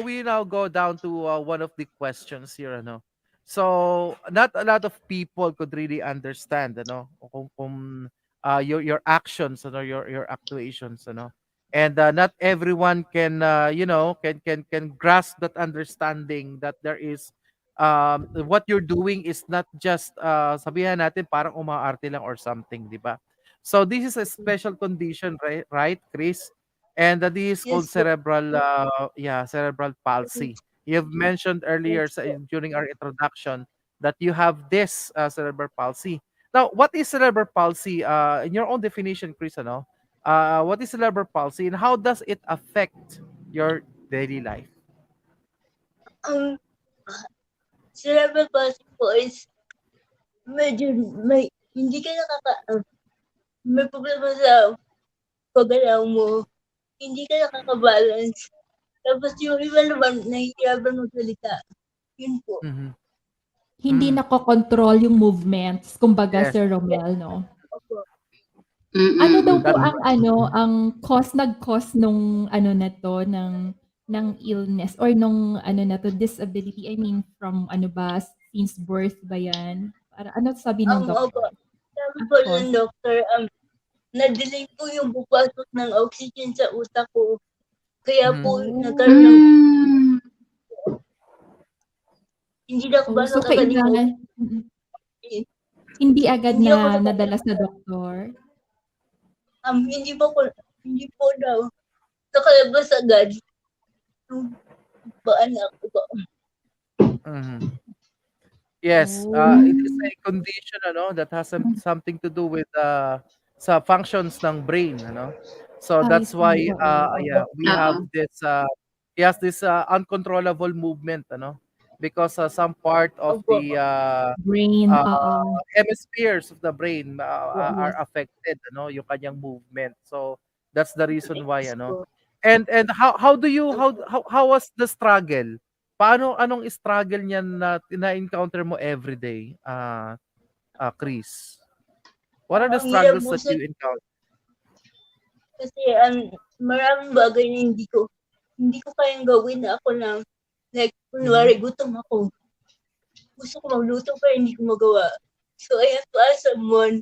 we now go down to one of the questions here, ano. So not a lot of people could really understand, ano, kung your actions, ano, your actuations, ano. And not everyone can can grasp that understanding that there is what you're doing is not just sabihan natin parang umaarte lang or something, di ba? So this is a special condition, right, Chris? And this is called
Yes po.
cerebral palsy. You've mentioned earlier
Yes po.
during our introduction that you have this cerebral palsy. Now, what is cerebral palsy? In your own definition, Chris, ano? What is cerebral palsy and how does it affect your daily life?
Ang cerebral palsy po is medyo hindi ka may problema sa paggalaw mo. Hindi ka nakaka-balance. Tapos yung iba naman, nahihirapan magsalita. Yun po.
Mm-hmm.
Hindi nakokontrol yung movements, kumbaga
Yes.
Sir Romel, no?
Opo.
Ano daw po
That's
ang nag-cause nung na to ng illness or nung na to disability? I mean from since birth ba yan? Para ano sabi ng
Opo.
doctor?
Sabi
Ang
po
cause?
ng doctor, na-delay po yung pagpasok ng oxygen sa utak ko. Kaya po nagkaroon ng hindi na ako
Oh,
ba
so
nakakalikot.
kailangan hindi agad
Hindi ako
na nadala sa doktor?
Hindi po daw nakalabas agad. Yung paanak ko po.
Yes,
Oh.
it is a condition ano that has something to do with sa functions ng brain, ano. So
I
that's why
see, oo.
we have this he has this uncontrollable movement, ano, because some part of
Opo.
the
Brain, oo.
hemispheres of the brain are
Yes.
affected, ano, yung kanyang movement. So that's the reason why,
Yes
ano.
po.
And how do you how was the struggle? Anong struggle niyan na encounter mo every day, Chris? What are the
Ang hirap
struggles
po
that you encounter?
kasi maraming bagay na hindi ko kayang gawin na ako lang. Like, kunwari, gutom ako. Gusto ko magluto pero hindi ko magawa. So, I have to ask someone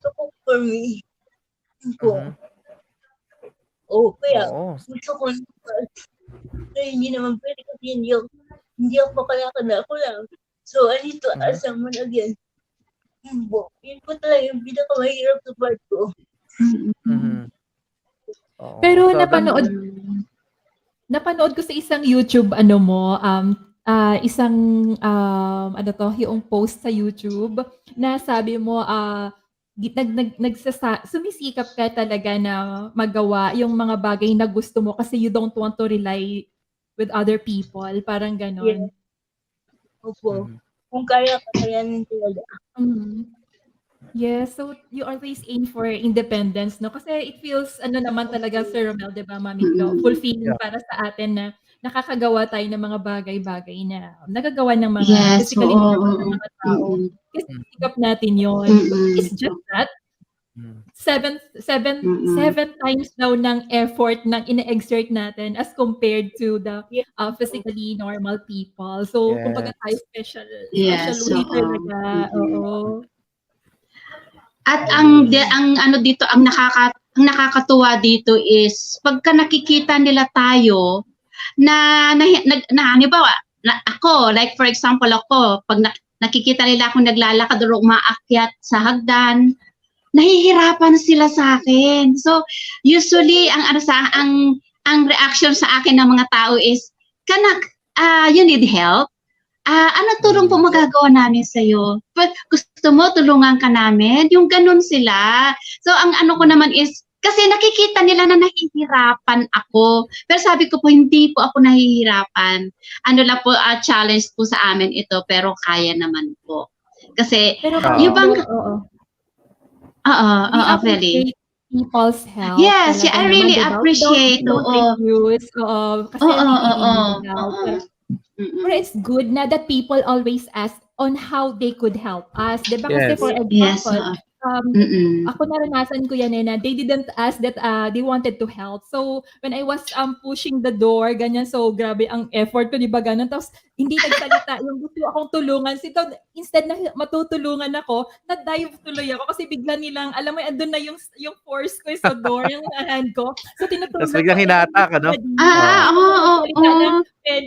to cook for me. Yun po. Kaya,
Oo.
gusto ko pero hindi naman pwede kasi hindi ako makalakad na ako lang. So, I need to ask someone again. Yun po talaga yung pinakamahirap sa part ko.
Oo.
Pero
So
napanood ko sa isang YouTube isang yung post sa YouTube na sabi mo sumisikap ka talaga na magawa yung mga bagay na gusto mo kasi you don't want to rely with other people, parang
Yes.
gano'n.
Opo. Kung kaya, kakayanin talaga.
Mm. Yes, so you always aim for independence, no? Kasi it feels, ano naman talaga, Sir Romel, di ba, Mami Glo, fulfilling
Yeah.
para sa atin na nakakagawa tayo ng mga bagay-bagay na nagagawa ng mga
Yes,
physically
oo,
normal na
oo.
mga tao.
Mm-mm.
Kasi sikap natin yon.
Mm-mm.
It's just that,
Mm.
Mm-mm.
seven times daw ng effort ng ine-exert natin as compared to the
Yes.
physically normal people. So, kumbaga tayo
Yes.
special
Yes,
way
oo.
talaga.
Mm-mm.
Oo.
At ang ano dito, ang nakakatuwa dito is pagka nakikita nila tayo halimbawa, ako, like for example ako, pag nakikita nila ako naglalakad o umaakyat sa hagdan, nahihirapan sila sa akin. So, usually ang reaction sa akin ng mga tao is, you need help? Ano tulong po magagawa namin sa'yo? Gusto mo tulungan ka namin? Yung ganun sila. So, ang ano ko naman is, kasi nakikita nila na nahihirapan ako. Pero sabi ko po, hindi po ako nahihirapan. Ano lang po, challenge po sa amin ito, pero kaya naman po. Kasi,
Pero
yung bang,
oo.
Oo, Feli.
Appreciate people's help.
Yes,
talaga
I
naman,
really
diba?
appreciate.
We don't refuse. Oo, kasi we really need help. Pero it's good na that people always ask on how they could help us. Diba? Kasi
Yes.
for
Yes,
example,
Mm-mm.
ako naranasan ko yan na they didn't ask that they wanted to help. So, when I was pushing the door, ganyan, so grabe ang effort ko, di ba ganun? Tapos, hindi nagsalita yung gusto akong tulungan. Instead na matutulungan ako, na-dive tuloy ako kasi bigla nilang, alam mo, andun na yung force ko sa door, yung hand ko. So, tinutulungan
Tapos biglang hinatak, ano?
Oo.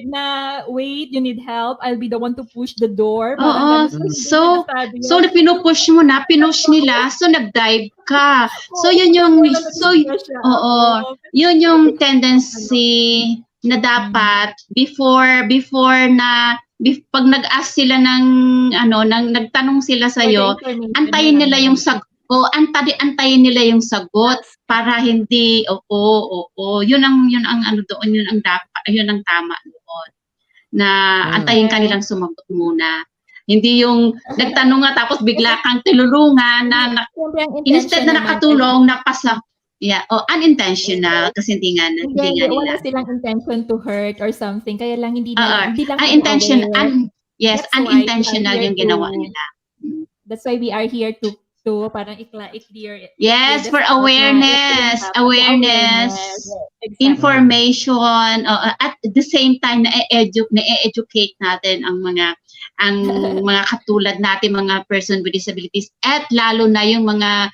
na wait, you need help, I'll be the one to push the door.
Oo.
Ganun.
So pinupush mo na, pinush nila, so nag-dive ka. So, yun yung tendency na dapat pag nag-ask sila ng nagtanong sila sa iyo, antayin nila yung antayin nila yung sagot para hindi yun ang ano doon, yun ang dapat, yun ang tama doon. Na antayin ka nilang sumagot muna. Hindi yung nagtanong nga tapos bigla kang tulungan instead na nakatulong, napasa. Yeah, unintentional kasi hindi nga nila.
Wala silang intention to hurt or something. Kaya lang hindi lang
unintentional yung ginawa nila.
That's why we are here to parang i-clear.
Yes, for awareness, information, at the same time na-educate natin ang mga katulad natin, mga person with disabilities, at lalo na yung mga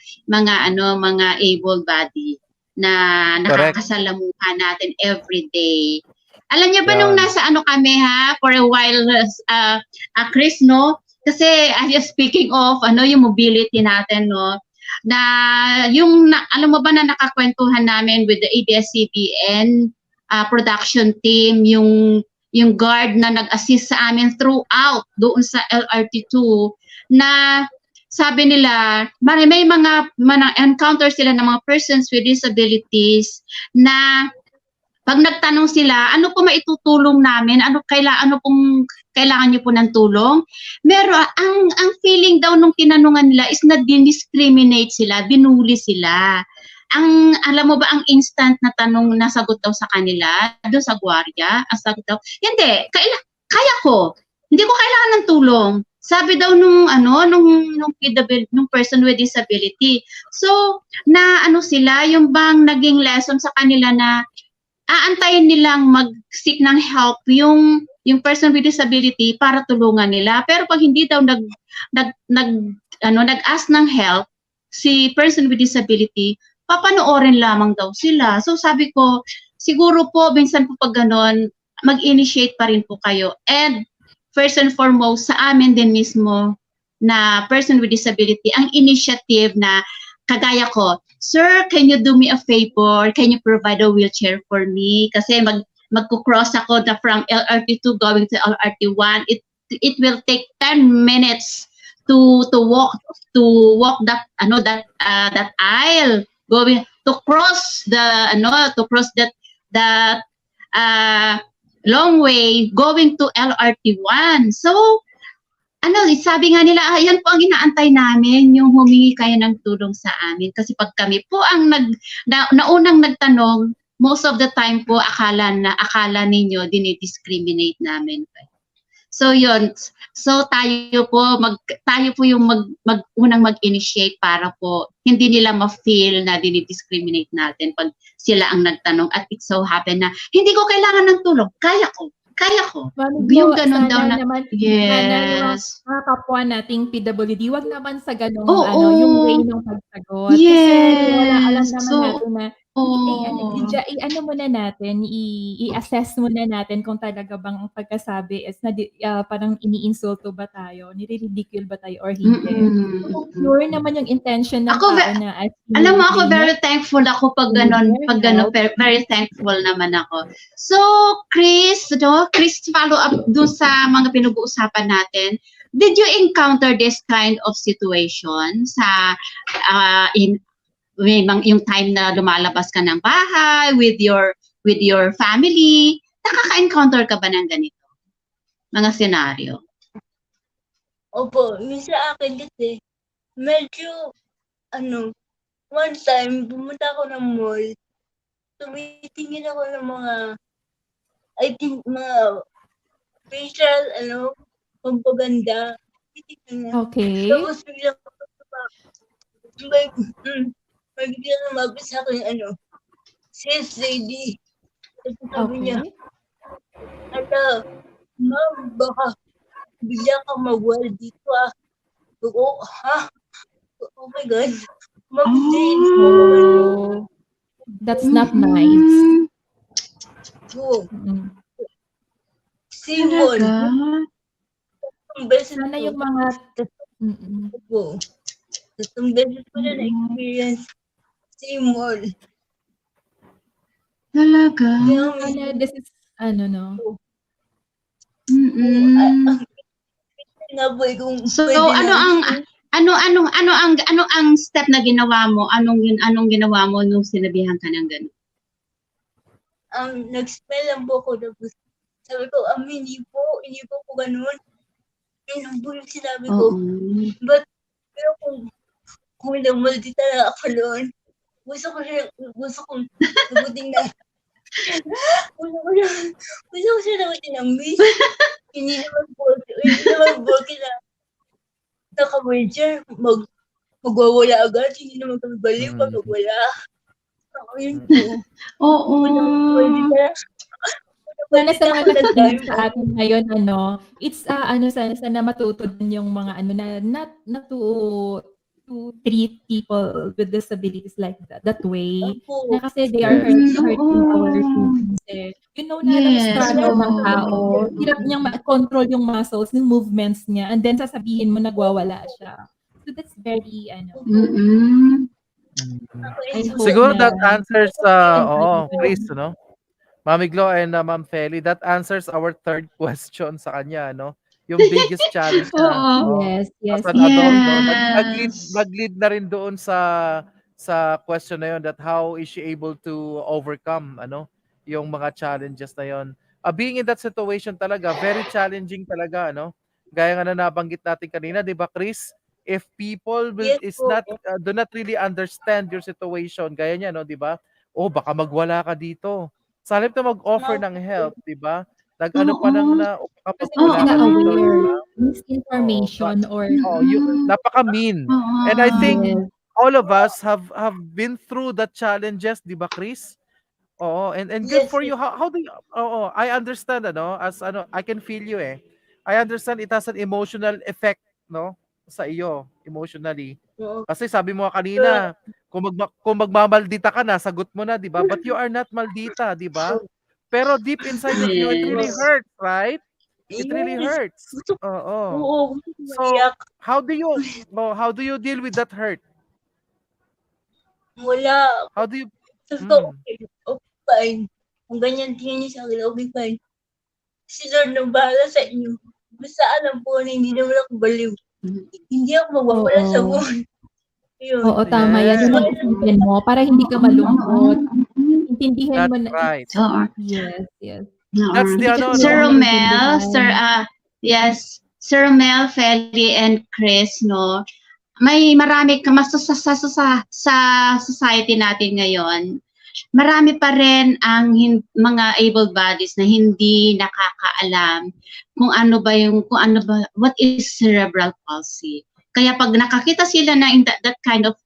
able body na nakakasalamuha natin every day. Alam niyo ba nung nasa kami for a while, Kris, no? Kasi speaking of yung mobility natin, no, na alam mo ba na nakakwentuhan namin with the ABS-CBN production team, yung guard na nag-assist sa amin throughout doon sa LRT2, na sabi nila may mga encounter sila ng mga persons with disabilities na pag nagtanong sila, ano po maitutulong namin? Ano pong kailangan niyo po ng tulong? Meron ang feeling daw nung tinanungan nila is na discriminate sila, binuli sila. Alam mo ba ang instant na tanong na sagot daw sa kanila doon sa gwardiya? Ang sagot daw, hindi, kaya ko. Hindi ko kailangan ng tulong. Sabi daw nung PWD, nung person with disability. So, sila, yung bang naging lesson sa kanila na aantayin nilang mag-seek ng help yung person with disability para tulungan nila. Pero pag hindi daw nag-ask ng help si person with disability, papanoorin lamang daw sila. So sabi ko, siguro po minsan po pag ganon, mag-initiate pa rin po kayo. And first and foremost, sa amin din mismo na person with disability, ang initiative na kagaya ko, sir, can you do me a favor? Can you provide a wheelchair for me? Kasi magko-cross ako from LRT2 going to LRT1. It will take 10 minutes to walk that aisle, going to cross that long way going to LRT1. So sabi nga nila, yan po ang inaantay namin, yung humingi kayo ng tulong sa amin. Kasi pag kami po ang naunang nagtanong, most of the time po akala ninyo dinidiscriminate namin. So yun. So tayo po yung unang mag-initiate para po hindi nila ma-feel na dinidiscriminate natin pag sila ang nagtanong, at it so happen na hindi ko kailangan ng tulong, kaya ko. Yung ganun daw na,
naman,
yes.
Sana yung mga kapwa nating PWD, wag naman sa ganung yung way ng pagsagot.
Yes.
Kasi alam naman
So,
natin na i-ano muna natin, i-assess muna natin kung talaga bang ang pagkasabi is parang iniinsulto ba tayo, nire-ridicule ba tayo or hindi. So, pure naman yung intention ng tao na
alam mo, ako very thankful ako pag ganon, very thankful naman ako. So, Kris, follow up dun sa mga pinag-uusapan natin. Did you encounter this kind of situation sa yung time na lumalabas ka ng bahay with your family? Nakaka-encounter ka ba ng ganito? Mga senaryo?
Opo, yung sa akin kasi, medyo, one time, pumunta ako ng mall, tumitingin ako ng mga, I think, mga facial, pampaganda.
Okay.
Tapos biglang may biglang lumapit sa akin, sales lady. Tapos sabi niya, ma'am, baka bigla ka mag-wall dito Oo, ha? Oh my God. Ma'am,
that's not nice.
Oo. Simon.
Sana yung mga...
Oo. Tatlong beses ko na na-experience Simon.
Talaga?
This is,
So ano ang step na ginawa mo? Anong ginawa mo nung sinabihan ka ng gano'n?
Nag-spell lang po ako, tapos sabi ko, hindi po ko ganun. Yun lang po yung sinabi ko. Pero kung namaldi talaga ako noon, gusto kong nabuting na, gusto ko siya nabuting ng miss. Hindi naman po kila naka-wheelchair, magwawala agad, hindi naman kami baliw pag magwala. Yun po.
Oo.
Sana sa mga nakikinig sa atin ngayon, it's sana matuto din yung mga not to treat people with disabilities like that way. Na kasi they are hurting our feelings. Na ng struggle ng tao. Hirap niyang ma-control yung muscles, yung movements niya, and then sasabihin mo nagwawala siya. So that's very,
Siguro that answers, Kris, Mami Glo and Ma'am Feli, that answers our third question sa kanya, yung biggest challenge na
yes.
as an adult, nag-lead na rin doon sa question na yun, that how is she able to overcome yung mga challenges na yun. Being in that situation talaga, very challenging talaga, gaya nga na nabanggit natin kanina, di ba, Kris? If people do not really understand your situation, gaya niya, di ba? Baka magwala ka dito. Sa halip na mag-offer ng help, di ba? Nag-ano pa lang na, kapag wala ka dito,
misinformation or...
napaka-mean. And I think all of us have been through the challenges, di ba, Kris? And good for you. How do you, I understand, I can feel you I understand it has an emotional effect, sa iyo, emotionally. Kasi sabi mo kanina, kung magmamaldita ka na, sagot mo na, di ba? But you are not maldita, di ba? Pero deep inside of you, it really hurts, right? It really hurts. So, how do you deal with that hurt?
Wala.
How do you...
Okay, fine. Kung ganyan tingin niyo sa akin, okay, fine. Si Lord na bahala sa inyo. Basta alam po na hindi naman ako baliw. Hindi ako mawawala sa
Oo.
mood. Yun.
Oo, tama yan. Yun ang
Yes.
isipin mo para hindi ka malungkot. Intindihin mo
That's
na.
right.
Oo.
Yes, yes.
That's the
Hindi kasi
ano,
nila
Sir
no?
Romel,
maintindihan.
yes, Sir Romel, Feli, and Chris, no? May marami ka mas sa society natin ngayon. Marami pa rin ang mga able bodies na hindi nakakaalam kung ano ba what is cerebral palsy. Kaya pag nakakita sila na in that kind of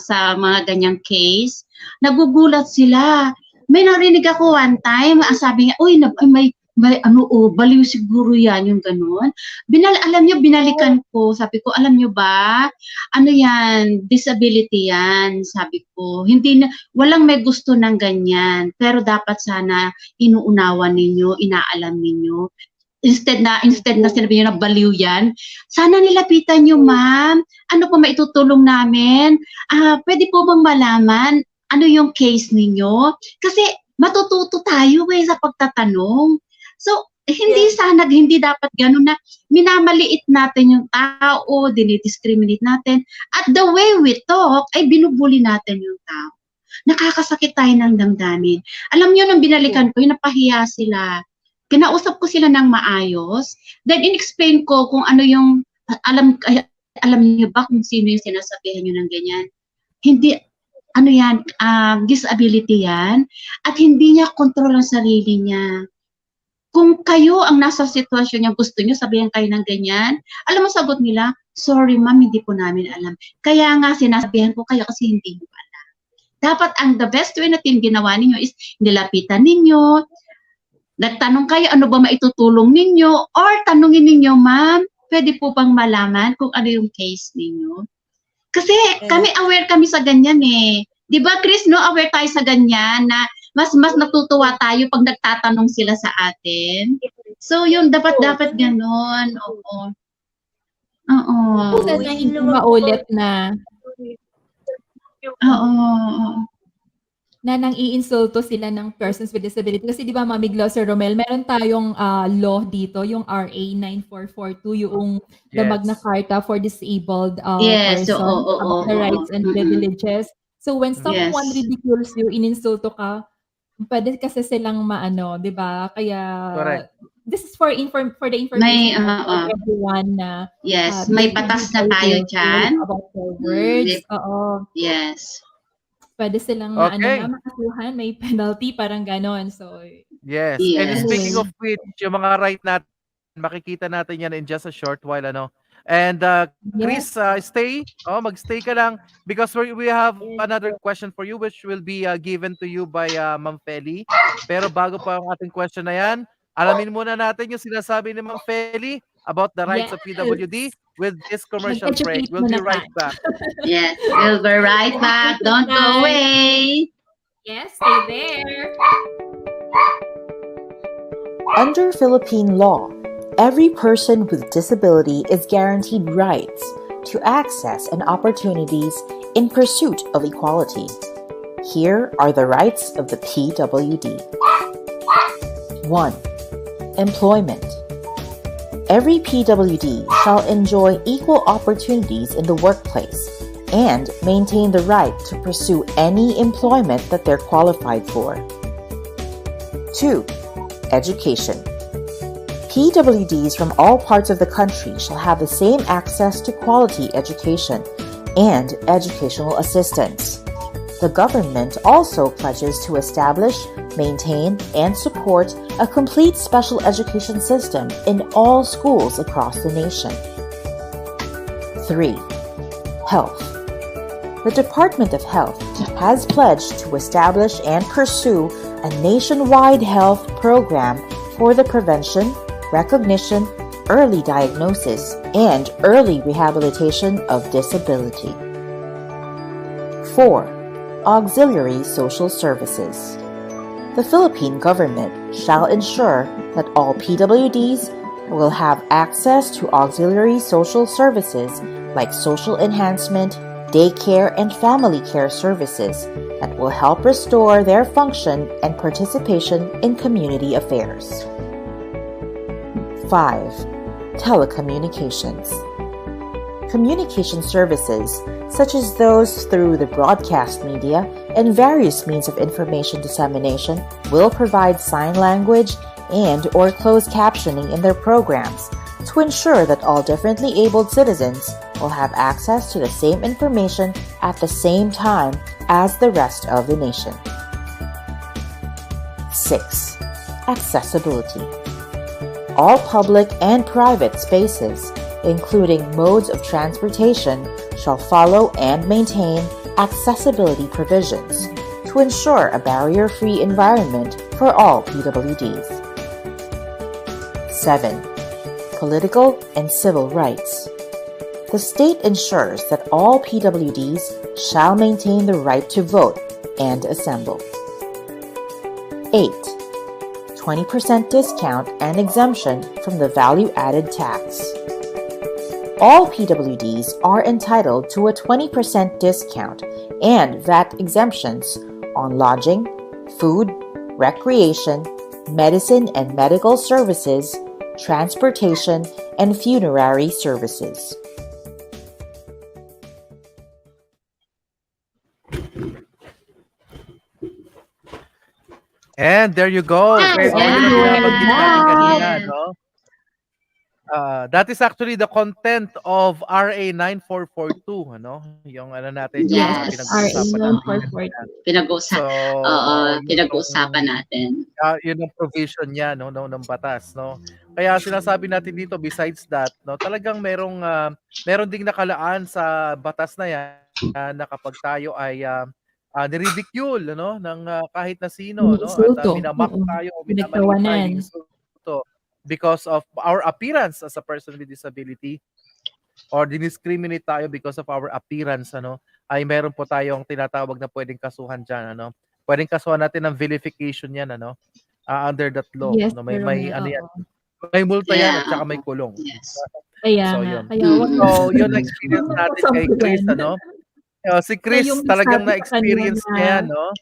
sa mga ganyang case, nagugulat sila. May narinig ako one time, sabi niya, uy, may baliw siguro yan, yung ganun. Alam niyo, binalikan ko, sabi ko, alam niyo ba, ano yan, disability yan, sabi ko. Walang may gusto ng ganyan, pero dapat sana inuunawa ninyo, inaalam ninyo. Instead na sinabi niyo na baliw yan, sana nilapitan niyo, ma'am. Ano po maitutulong namin? Pwede po bang malaman ano yung case ninyo? Kasi matututo tayo sa pagtatanong. So, hindi dapat gano'n na minamaliit natin yung tao, dinidiscriminate natin. At the way we talk, ay binubuli natin yung tao. Nakakasakit tayo ng damdamin. Alam niyo, nung binalikan ko, napahiya sila. Kinausap ko sila ng maayos. Then, in-explain ko kung ano yung, alam niyo ba kung sino yung sinasabihan niyo ng ganyan? Hindi, disability yan. At hindi niya kontrol ang sarili niya. Kung kayo ang nasa sitwasyon niya, gusto niyo sabihin kayo ng ganyan, alam mo sagot nila, sorry ma'am, hindi po namin alam. Kaya nga sinasabihan ko kayo kasi hindi niyo alam. Dapat the best way natin ginawa ninyo is nilapitan ninyo, nagtanong kayo ano ba maitutulong ninyo, or tanungin ninyo, ma'am, pwede po bang malaman kung ano yung case ninyo? Kasi aware kami sa ganyan eh. Di ba, Chris, no? Aware tayo sa ganyan na mas natutuwa tayo pag nagtatanong sila sa atin. So, yun, dapat ganon. Oo.
Sana hindi maulit na nang iinsulto sila ng persons with disability. Kasi di ba, Mami Glo, Sir Romel, meron tayong law dito, yung RA 9442, yung the Magna Carta for Disabled persons about the rights and privileges. So when someone ridicules you, ininsulto ka, pwede kasi silang maano, di ba? Kaya this is for the information of everyone na
may batas na tayo dyan.
About their words. Oo.
Yes.
Pwede silang makasuhan, may penalty, parang ganon. So,
yes. And speaking of which, yung mga right natin, makikita natin yan in just a short while, And Chris, magstay ka lang because we have another question for you which will be given to you by Ma'am Feli. Pero bago pa ang ating question na yan, alamin muna natin yung sinasabi ni Ma'am Feli about the rights of PWD with this commercial break. We'll be right back.
Yes, we'll be right back. Don't go away.
Yes, stay there.
Under Philippine law, every person with disability is guaranteed rights to access and opportunities in pursuit of equality. Here are the rights of the PWD. 1. Employment. Every PWD shall enjoy equal opportunities in the workplace and maintain the right to pursue any employment that they're qualified for. 2. Education. PWDs from all parts of the country shall have the same access to quality education and educational assistance. The government also pledges to establish, maintain, and support a complete special education system in all schools across the nation. 3. Health. The Department of Health has pledged to establish and pursue a nationwide health program for the prevention, recognition, early diagnosis, and early rehabilitation of disability. 4. Auxiliary social services. The Philippine government shall ensure that all PWDs will have access to auxiliary social services like social enhancement, daycare, and family care services that will help restore their function and participation in community affairs. 5. Telecommunications. Communication services, such as those through the broadcast media and various means of information dissemination, will provide sign language and/or closed captioning in their programs to ensure that all differently abled citizens will have access to the same information at the same time as the rest of the nation. 6. Accessibility. All public and private spaces, including modes of transportation, shall follow and maintain accessibility provisions to ensure a barrier-free environment for all PWDs. 7. Political and civil rights. The state ensures that all PWDs shall maintain the right to vote and assemble. 8. 20% discount and exemption from the value-added tax. All PWDs are entitled to a 20% discount and VAT exemptions on lodging, food, recreation, medicine and medical services, transportation, and funerary services.
And there you go.
Yes,
So, yun ang binabanggit natin kanina,
yes.
no? That is actually the content of RA 9442, ano? Yung ano natin, yung
Yes.
pinag-uusapan natin.
Pinag-uusapan natin.
Yun ang provision niya, no, ng batas, no? Kaya sinasabi natin dito, besides that, no, talagang meron ding nakalaan sa batas na yan na kapag tayo ay niridicule, no, ng kahit na sino, no, at minamak tayo o minamaliit tayo, insulto because of our appearance as a person with disability or discriminate tayo because of our appearance, ano, ay meron po tayong tinatawag na pwedeng kasuhan dyan, ano. Pwedeng kasuhan natin ng vilification yan, ano, under that law.
Yes,
no, may ano yan. May multa yan at saka may kulong.
Yes.
So, yun. So, yun ang experience natin kay Kris, ano. Si Kris talagang na-experience niya, no?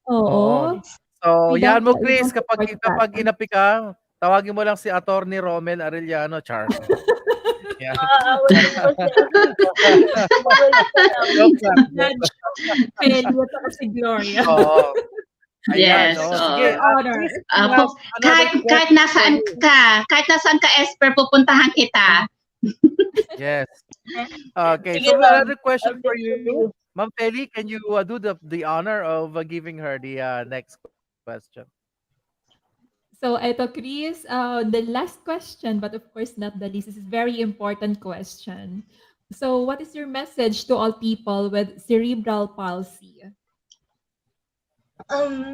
Oo.
So, yan mo, Kris, kapag inapi ka, tawagin mo lang si Attorney Romel Arellano, Char. Yan.
Si Gloria.
Oo. Ayan,
Yes.
Sige.
Kahit nasaan ka, Esper, pupuntahan kita.
Yes. Okay. So another question for you, Ma'am Feli, can you do the honor of giving her the next question?
So, ito, Kris, the last question, but of course not the least, this is a very important question. So, what is your message to all people with cerebral palsy?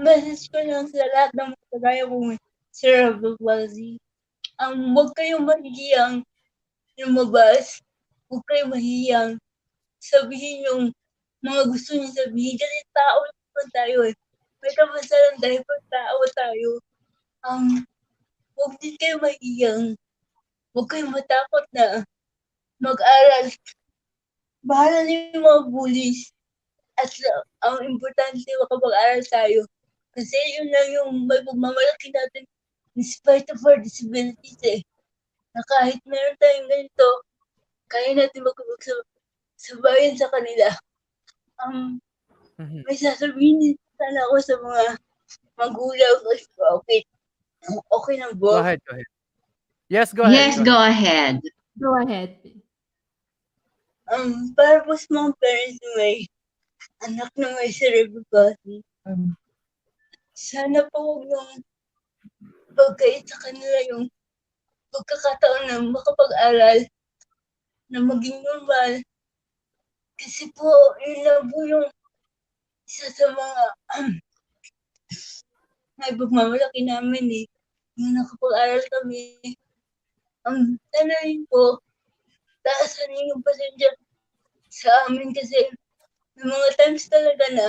Message ko lang sa lahat ng kagaya kong cerebral palsy. Huwag kayong mahihiyang lumabas. Huwag kayong mahihiyang sabihin yung mga gusto niyo sabihin. Kasi tao naman tayo eh. May kapasaran tayo pag tao tayo. Huwag din kayo mahihiyang. Huwag kayong matakot na mag-aral. Bahala na yung mga bullies. At ang importante makapag-aral tayo. Kasi yun lang yung may pagmamalaki natin in spite of our disabilities eh. Na kahit meron tayong ganito, kaya natin magkabagsabayan sa kanila. May sasabihin sana ako sa mga magulang. Okay. Okay na po.
Go ahead. Yes, go ahead.
Yes, go ahead.
Go ahead.
Para po sa mga parents na may anak na may cerebral palsy, sana po huwag yung pagkait sa kanila yung pagkakataon na makapag-aral na maging normal. Kasi po, yun lang po yung isa sa mga may pagmamalaki namin eh. Yung nakapag-aral kami. Sana rin po, taasan niyo yung pasensya sa amin kasi may mga times talaga na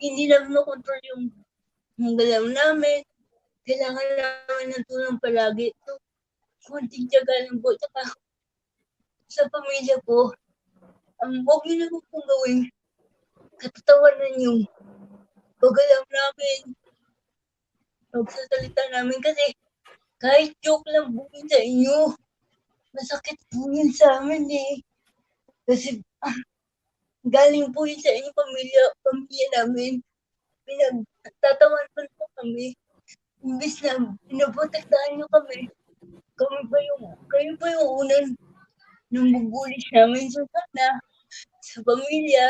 hindi namin makontrol yung galaw namin. Kailangan namin ng tulong palagi. So, konting tiyaga lang po. Tsaka sa pamilya po, huwag niyo naman pong gawin katatawanan yung pagalaw namin, pagsasalita namin kasi kahit joke lang po sa inyo, masakit po yun sa amin eh. Kasi galing po yun sa inyong pamilya namin. Pinagtatawanan po kami. Imbis na pinaprotektahan niyo kami. Kayo pa yung unang nambubulis namin sa pamilya,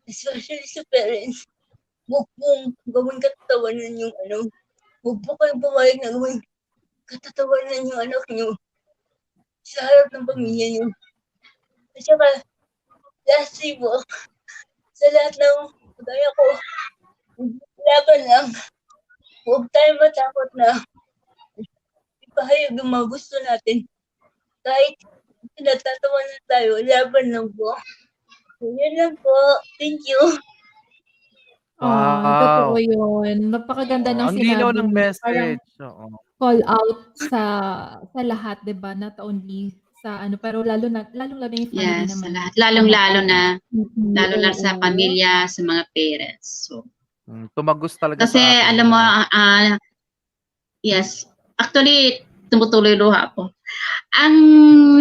especially sa parents. Huwag pong gawin katatawanan yung huwag po kayong pumayag na gawin katatawanan yung anak niyo sa harap ng pamilya niyo. At saka, lastly po, sa lahat ng kagaya ko, laban lang. Huwag tayong matakot na ipahayag yung mga gusto natin. Kahit pinagtatawanan tayo, laban lang po. So, yun lang po. Thank you.
Totoo yun. Napakaganda ng
Ang linaw
sinabi
ng
mo. Parang
message. Oo.
call out sa lahat, 'di ba? Not only sa pero lalong-lalo yung family
Yes, sa
naman.
lahat. Lalong-lalo na, lalo na sa
Oo.
pamilya, sa mga parents. So,
Tumagos talaga
kasi
sa atin.
alam mo, yes, actually, tumutuloy luha ako. Ang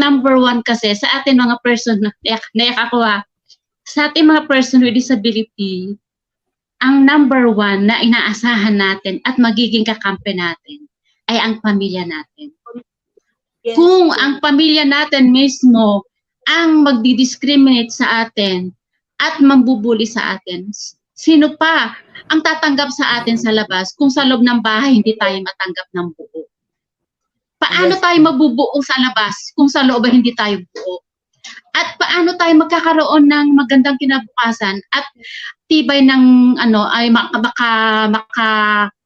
number one kasi sa atin mga person, nayak ako sa ating mga person with disability, ang number one na inaasahan natin at magiging kakampi natin ay ang pamilya natin.
Yes.
Kung ang pamilya natin mismo ang magdi-discriminate sa atin at mambubuli sa atin, sino pa ang tatanggap sa atin sa labas kung sa loob ng bahay hindi tayo matanggap ng buo? Paano tayo mabubuo sa labas kung sa loob ay hindi tayo buo? At paano tayo magkakaroon ng magandang kinabukasan at tibay ng ay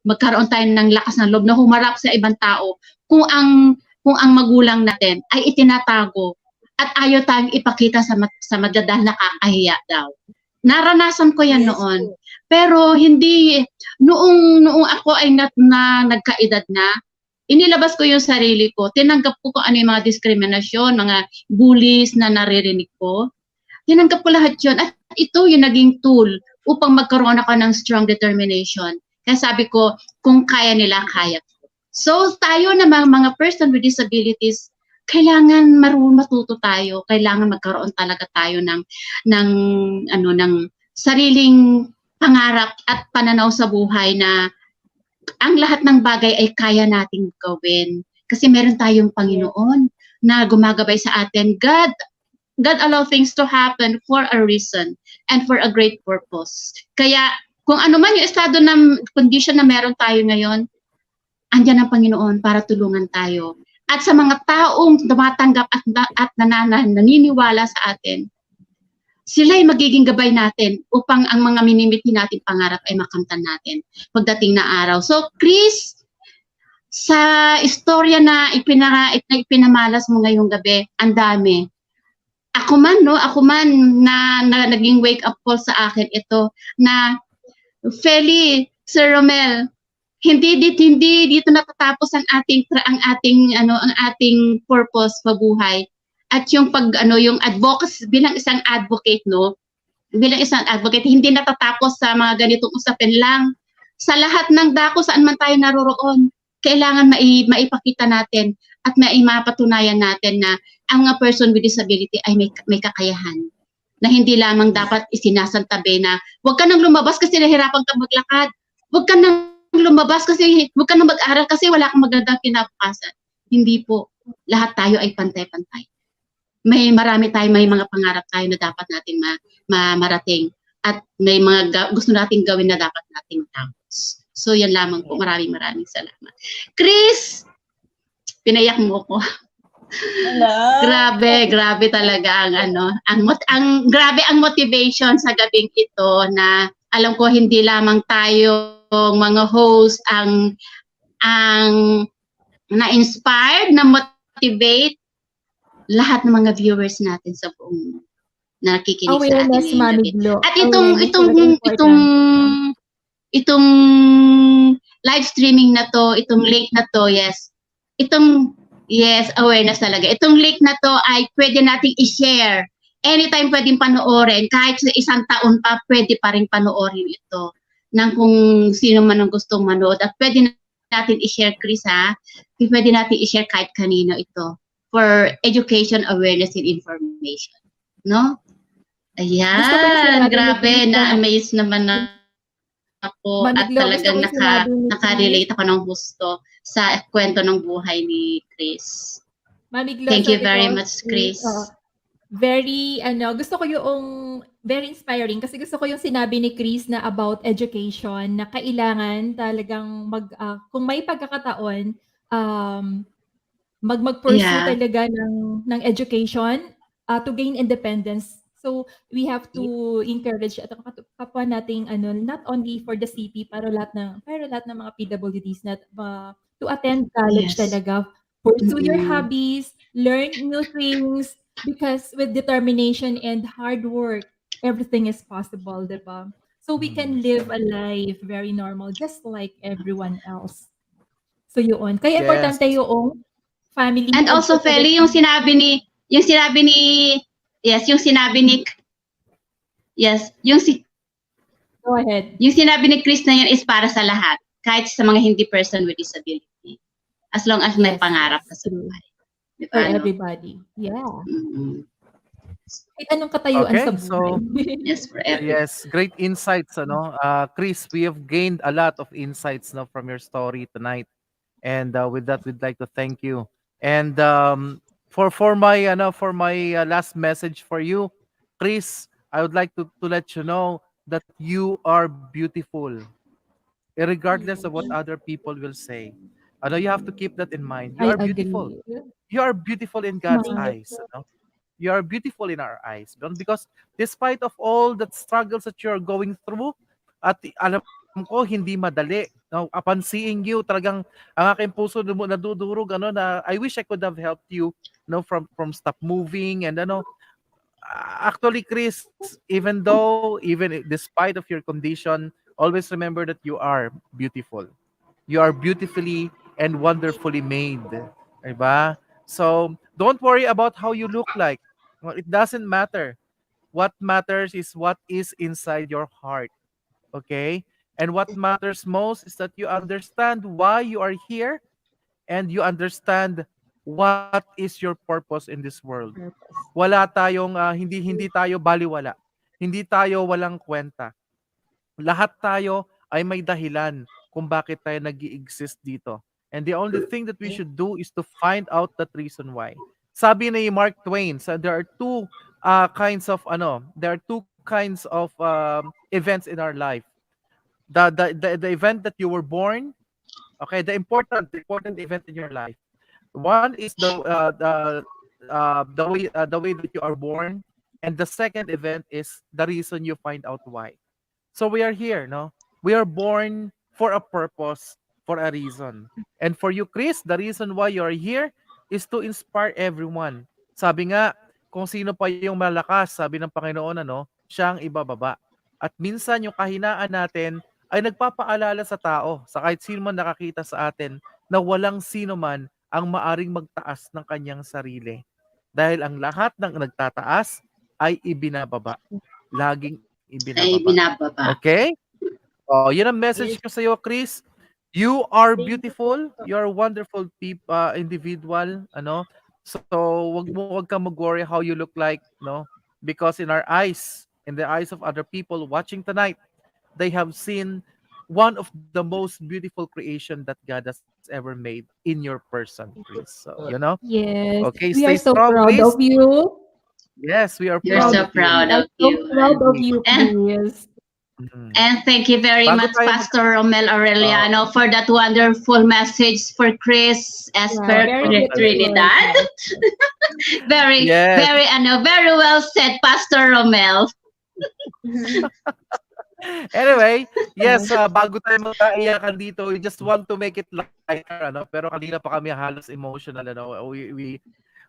magkaroon tayo ng lakas ng loob na humarap sa ibang tao kung ang magulang natin ay itinatago at ayaw tayong ipakita sa madadahil na kakahiya daw. Naranasan ko yan noon. Pero hindi, noong ako ay nagkaedad na, inilabas ko yung sarili ko. Tinanggap ko kung ano yung mga diskriminasyon, mga bullies na naririnig ko. Tinanggap ko lahat yun. At ito yung naging tool upang magkaroon ako ng strong determination. Kaya sabi ko, kung kaya nila, kaya ko. So tayo namang mga person with disabilities, kailangan matuto tayo, kailangan magkaroon talaga tayo ng sariling pangarap at pananaw sa buhay na ang lahat ng bagay ay kaya nating gawin. Kasi meron tayong Panginoon na gumagabay sa atin. God allow things to happen for a reason and for a great purpose. Kaya kung ano man yung estado ng condition na meron tayo ngayon, andyan ang Panginoon para tulungan tayo. At sa mga taong tumatanggap at naniniwala sa atin, sila'y magiging gabay natin upang ang mga minimiti natin pangarap ay makamtan natin pagdating na araw. So, Kris, sa istorya na ipinamalas mo ngayong gabi, ang dami. Ako man na naging wake up call sa akin ito na Feli, Sir Romel, hindi dito natatapos ang ating purpose sa buhay. At yung yung advocacy bilang isang advocate, hindi natatapos sa mga ganitong usapin lang. Sa lahat ng dako saan man tayo naroroon, kailangan maipakita natin at maipatunayan natin na ang mga person with disability ay may kakayahan. Na hindi lamang dapat isinasantabi na huwag ka nang lumabas kasi nahirapan ka maglakad. Huwag ka nang lumabas kasi huwag ka nang mag-aral kasi wala kang magandang kinabukasan. Hindi po. Lahat tayo ay pantay-pantay. May mga pangarap tayo na dapat natin marating at may mga gusto nating gawin na dapat nating matapos. So yan lamang po. Maraming salamat. Kris, pinayak mo ko. Grabe talaga grabe ang motivation sa gabing ito na alam ko hindi lamang tayo mga host ang na-inspired, na motivate lahat ng mga viewers natin sa buong na nakikinig sa atin ngayon. At itong live streaming na to, itong link na to, awareness talaga. Itong link na to ay pwede nating i-share. Anytime pwedeng panoorin, kahit sa isang taon pa, pwede pa rin panoorin ito ng kung sino man ang gustong manood. At pwede natin i-share, Kris, ha? Pwede natin i-share kahit kanino ito. for education, awareness, and information. No?
Gusto ko yung
Ayan,
sinabi ni
grabe,
Chris na
na-amaze naman ako at
Mamiglo, gusto ko
talagang
yung sinabi ni Chris.
naka-relate ako ng gusto sa kwento ng buhay ni Chris.
Mamiglo,
Thank you
sabi
very
ko,
much, Chris.
very, gusto ko yung very inspiring kasi gusto ko yung sinabi ni Chris na about education na kailangan talagang kung may pagkakataon, mag-pursue
Yeah.
talaga ng education to gain independence. So we have to encourage at ang kapwa nating not only for the city pero lahat ng mga PWDs na to attend college
Yes.
talaga, pursue your
Mm-mm.
hobbies, learn new things because with determination and hard work, everything is possible, 'di ba? So we can live a life very normal just like everyone else. So yun, kaya importante
Yes.
yung family
And
and
also, Feli, yung sinabi ni yes, yung sinabi ni yes,
Go ahead.
yung sinabi ni Chris na yun is para sa lahat, kahit sa mga hindi person with disability. As long as may
Yes,
pangarap
yes,
ka sa
true.
buhay. Di
For
ba, no?
everybody. Yeah.
Mm-mm.
Kahit anong katayuan
Okay,
sa buhay.
Yes, for everybody.
yes, great insights, ano? Chris, we have gained a lot of insights, no, from your story tonight. And with that, we'd like to thank you. And for my last message for you, Chris, I would like to let you know that you are beautiful, regardless of what other people will say. I know you have to keep that in mind. You
I
are beautiful.
agree.
You are beautiful in God's
Smart.
eyes. You know? You are beautiful in our eyes. Because despite of all the struggles that you're going through, at alam ko hindi madali. No, upon seeing you, talagang ang aking puso nadudurog, na I wish I could have helped you, from stop moving and actually, Chris, even despite of your condition, always remember that you are beautiful. You are beautifully and wonderfully made. Diba? So, don't worry about how you look like. Well, it doesn't matter. What matters is what is inside your heart. Okay? And what matters most is that you understand why you are here and you understand what is your purpose in this world. Wala tayong hindi tayo baliwala. Hindi tayo walang kwenta. Lahat tayo ay may dahilan kung bakit tayo nag-i-exist dito. And the only thing that we should do is to find out that reason why. Sabi ni Mark Twain, there are two kinds of events in our life. The event that you were born, okay, the important event in your life. One is the way that you are born, and the second event is the reason you find out why. So we are here, no? We are born for a purpose, for a reason. And for you, Chris, the reason why you are here is to inspire everyone. Sabi nga, kung sino pa yung malakas, sabi ng Panginoon, siya ang ibababa. At minsan yung kahinaan natin ay nagpapaalala sa tao, sa kahit sino man nakakita sa atin, na walang sino man ang maaring magtaas ng kanyang sarili. Dahil ang lahat ng nagtataas ay ibinababa. Laging ibinababa. Okay? Oh, yun ang message ko sa iyo, Chris. You are beautiful. You are a wonderful individual, So, wag kang mag-worry how you look like, no? Because in our eyes, in the eyes of other people watching tonight, they have seen one of the most beautiful creation that God has ever made in your person, Chris. So,
Yes.
Okay,
We
stay
are so
strong,
proud
Chris.
of you.
Yes, we are
You're
proud
so
of
proud
you.
of you.
So proud of you, Chris.
And thank you very
Bago
much,
tayo
Pastor Romel Aureliano, for that wonderful message for Chris Esper,
very
Trinidad. very,
Yes.
very well said, Pastor Romel.
Anyway, yes, bago tayo magkaiyakan dito, we just want to make it lighter, pero kanina pa kami halos emotional, we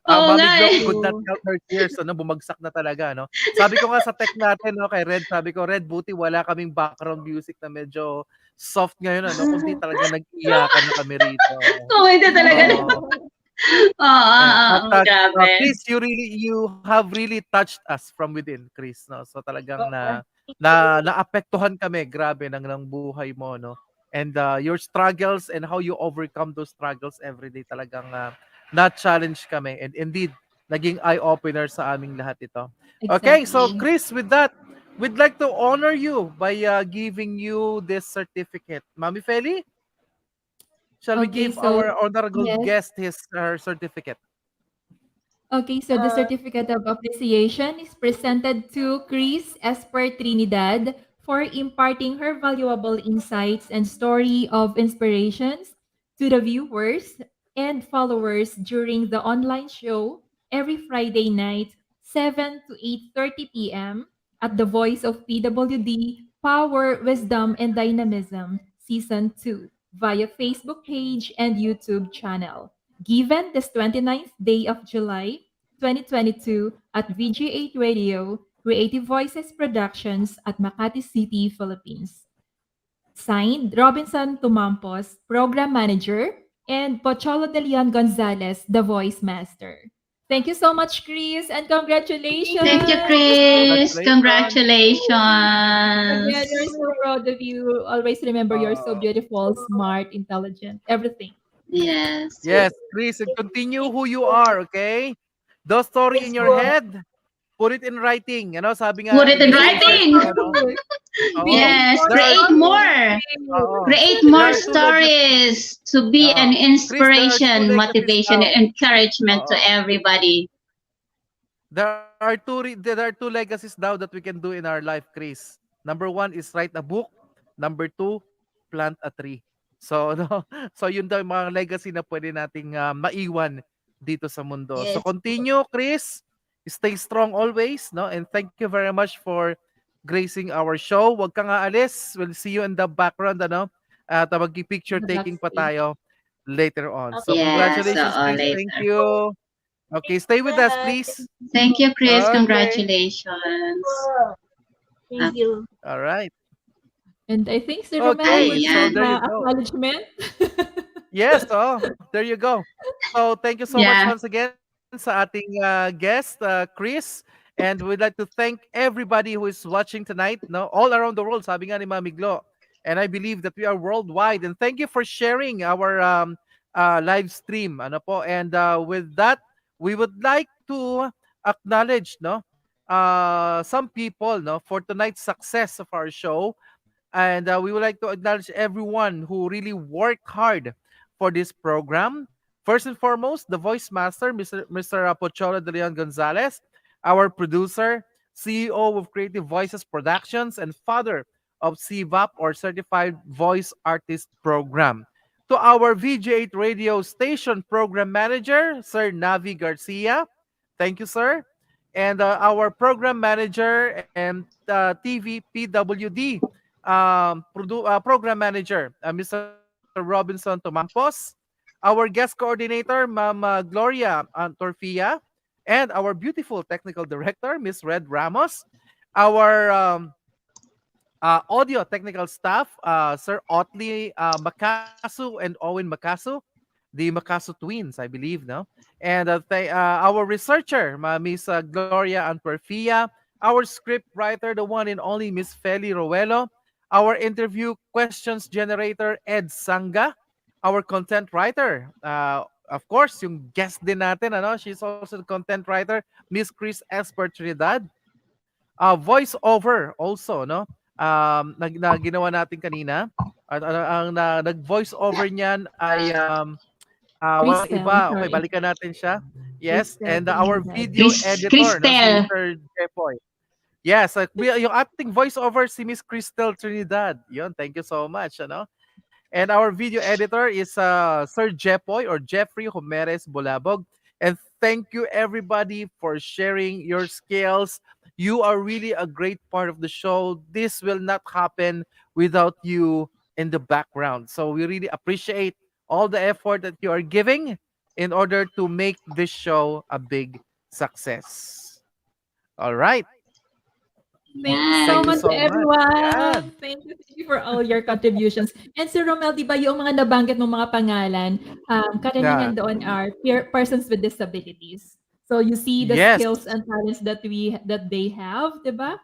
Mami Glo could not help her tears, bumagsak na talaga, Sabi ko nga sa tech natin, kay Red, sabi ko, Red, buti wala kaming background music na medyo soft ngayon, kundi talaga nag-iyakan na kami rito.
Hindi talaga.
Chris, you have really touched us from within, Chris, So talagang naapektuhan kami, grabe, ng buhay mo, And your struggles and how you overcome those struggles every day talagang na-challenge kami. And indeed, naging eye-opener sa aming lahat ito. Okay, so
Exactly.
Chris, with that, we'd like to honor you by giving you this certificate. Mami Feli, shall we
Okay,
give
so
our honorable
yes.
guest his her certificate?
Okay, so the certificate of appreciation is presented to Kris Esper Trinidad for imparting her valuable insights and story of inspirations to the viewers and followers during the online show every Friday night, 7 to 8:30 p.m. at the Voice of PWD Power, Wisdom, and Dynamism Season 2 via Facebook page and YouTube channel given this 29th day of July 2022 at VG8 Radio, Creative Voices Productions at Makati City, Philippines. Signed, Robinson Tumampos, Program Manager, and Pocholo De Leon Gonzales, the Voice Master. Thank you so much, Chris, and
Thank you,
congratulations!
Chris.
Congratulations.
Again, we're
Congratulations.
so proud of you. Always remember you're so
Uh,
beautiful, smart, intelligent, everything.
Yes.
yes, Chris, and continue who you are, okay? The story in
Yes
your
po.
head, put it in writing. Sabi
Put
nga
it
in
in
this research
writing.
We
oo,
need
Yes.
more
there are
Create
two,
more.
stories.
oo,
Create
there
more
are two legacies.
stories to be an
Chris, there are two
inspiration,
legacies
motivation,
now.
and encouragement to
Oo.
everybody.
There are two legacies now that we can do in our life, Chris. Number one is write a book. Number two, plant a tree. So, no, so yun daw yung mga legacy na pwede nating maiwan dito sa mundo. So
Yes po.
continue, Chris. Stay strong always, no? And thank you very much for gracing our show. Huwag kang aalis. We'll see you in the background, ano? At
In
mag-picture
the
taking pa
backstage.
tayo later on. So
Okay po.
Yes.
congratulations,
So
Chris. Thank
later.
you. Okay,
Thank
stay
you
with us,
lahat.
please.
Thank you, Chris.
Okay.
Congratulations.
Po. Thank you.
All right.
And I think Sir Romel
Okay.
would
So
give
Ayan.
there you go.
acknowledgement.
Yes. Oh, there you go. So thank you so much
Yeah.
once again sa ating guest, Chris. And we'd like to thank everybody who is watching tonight, no, all around the world. Sabi nga ni Mami Glo. And I believe that we are worldwide. And thank you for sharing our live stream. Ano po? And with that, we would like to acknowledge, no, some people, no, for tonight's success of our show. And we would like to acknowledge everyone who really worked hard for this program. First and foremost, the voice master, Mr. Pocholo De Leon Gonzales, our producer, CEO of Creative Voices Productions, and father of CVAP or Certified Voice Artist Program. To our VG8 radio station program manager, Sir Navi Garcia. Thank you, sir. And our program manager and TV PWD program manager, Mr. Robinson Tomampos, our guest coordinator, Ma'am Gloria Torfia, and our beautiful technical director, Miss Red Ramos, our audio technical staff, Sir Otley Makasu and Owen Makasu, the Makasu twins, I believe, no? And our researcher, Miss Gloria Anperfia, our script writer, the one and only Miss Feli Roelo, our interview questions generator, Ed Sanga, our content writer, of course, yung guest din natin, ano? She's also the content writer, Miss Kris Esper Trinidad. Voice-over also, no? Na ginawa natin kanina. At ang nag-voice-over niyan ay walang
Crystal,
iba. Okay,
sorry.
balikan natin siya. Yes,
Crystal
and our
Trinidad.
video editor, no, si
Cristel.
Sir Jepoy. Yes, yung ating voice-over si Miss Crystal Trinidad. Yun, thank you so much, ano? And our video editor is Sir Jepoy or Jeffrey Homeres Bulabog. And thank you everybody for sharing your skills. You are really a great part of the show. This will not happen without you in the background. So we really appreciate all the effort that you are giving in order to make this show a big success. All right.
Thank you so
Thank you
much,
Yan.
so much. Yeah.
everyone. Thank you for all your contributions. And Sir Romel, di ba yung mga nabanggit mong mga pangalan, karamihan
Yeah.
doon are persons with disabilities. So you see the
Yes.
skills and talents that they have, di ba?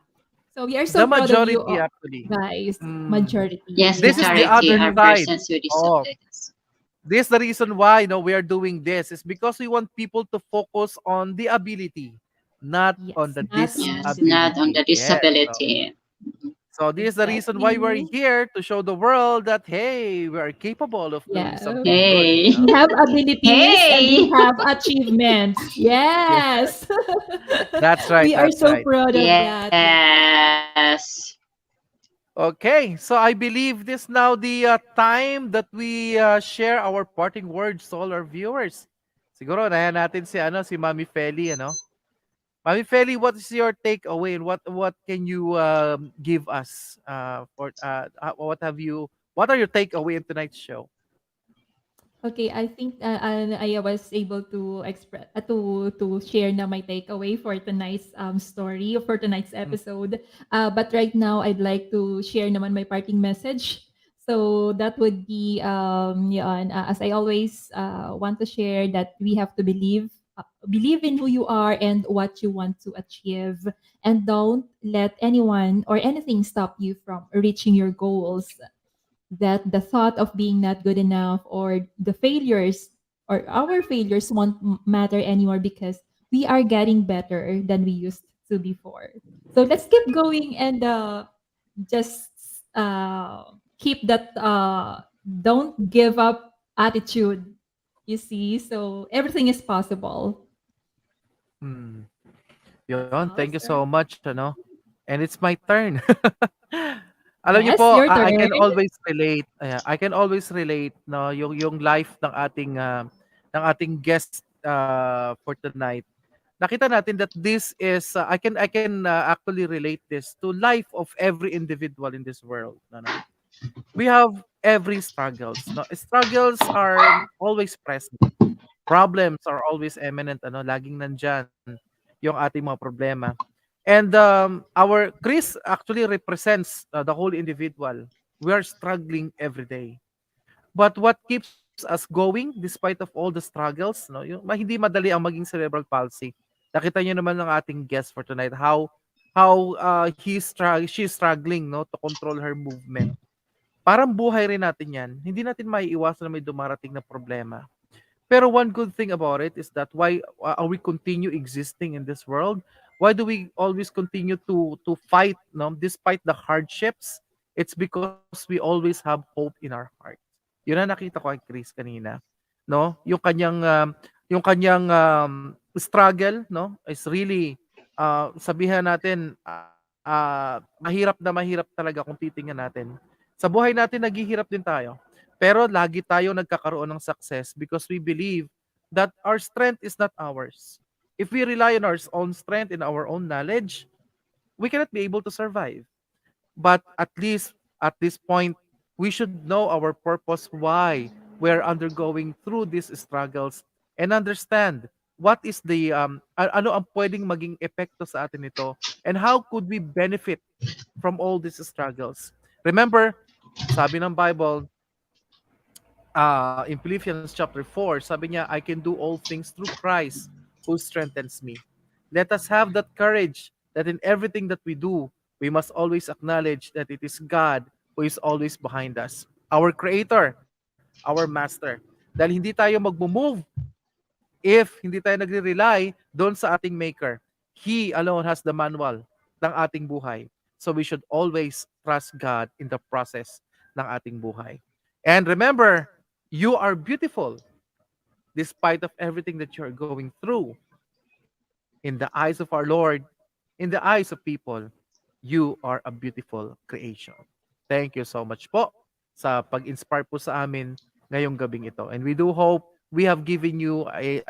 So we are
The
so proud of you
majority
all,
actually.
guys.
Mm.
Majority.
Yes,
This is the
Yeah.
majority
other
are
side.
persons with
Oh,
disabilities.
This is the reason why we are doing this is because we want people to focus on the ability, not on
Yes,
the
not on the
Yes, not on
disability.
the
disability.
Yes. So,
disability.
so this is the reason why we're
Exactly.
here to show the world that hey, we are capable of doing
Yeah.
something good.
Hey.
We have abilities and we
Hey.
have achievements.
Yeah,
Yes.
that's right.
We are
That's
so
right.
proud of that. Yeah.
Yes.
Okay, so I believe this now the time that we share our parting words to all our viewers. Siguro nahan natin si Mami Feli Mami Feli, what is your takeaway and what can you give us what are your takeaway in tonight's show?
Okay, I think I was able to express to share na my takeaway for tonight's story for tonight's
Mm,
episode. But right now I'd like to share naman my parting message. So that would be yun, as I always want to share that we have to believe in who you are and what you want to achieve, and don't let anyone or anything stop you from reaching your goals. That the thought of being not good enough or the failures or our failures won't matter anymore because we are getting better than we used to before. So let's keep going and just keep that don't give up attitude. You see, so everything is possible.
mm. Yun,
Oh,
thank you
sir.
so much, And it's my turn. Alam niyo
Yes,
po,
your
I
turn.
can always relate. I can always relate no yung life ng ating guest for tonight. Nakita natin that this is I can actually relate this to life of every individual in this world, no. We have every struggles, no. Struggles are always present. Problems are always eminent, laging nandiyan yung ating mga problema. And our Chris actually represents the whole individual. We are struggling every day. But what keeps us going despite of all the struggles, no? Hindi madali ang maging cerebral palsy. Nakita niyo naman ng ating guest for tonight how she's struggling no to control her movement. Parang buhay rin natin 'yan. Hindi natin maiiwasan na may dumarating na problema. Pero one good thing about it is that why are we continue existing in this world? Why do we always continue to fight, no, despite the hardships? It's because we always have hope in our heart. Yun ang nakita ko kay Chris kanina, no? Yung kanyang struggle, no, is really sabihan natin mahirap talaga kung titingnan natin. Sa buhay natin naghihirap din tayo. Pero lagi tayo nagkakaroon ng success because we believe that our strength is not ours. If we rely on our own strength and our own knowledge, we cannot be able to survive. But at least at this point, we should know our purpose why we're undergoing through these struggles and understand what is the ano ang pwedeng maging epekto sa atin nito and how could we benefit from all these struggles. Remember, sabi ng Bible, in Philippians chapter 4, sabi niya, I can do all things through Christ who strengthens me. Let us have that courage that in everything that we do, we must always acknowledge that it is God who is always behind us. Our Creator, our Master. Dahil hindi tayo mag-move if hindi tayo nagre-rely doon sa ating Maker. He alone has the manual ng ating buhay. So we should always trust God in the process ng ating buhay. And remember, you are beautiful despite of everything that you're going through. In the eyes of our Lord, in the eyes of people, you are a beautiful creation. Thank you so much po sa pag-inspire po sa amin ngayong gabing ito. And we do hope we have given you a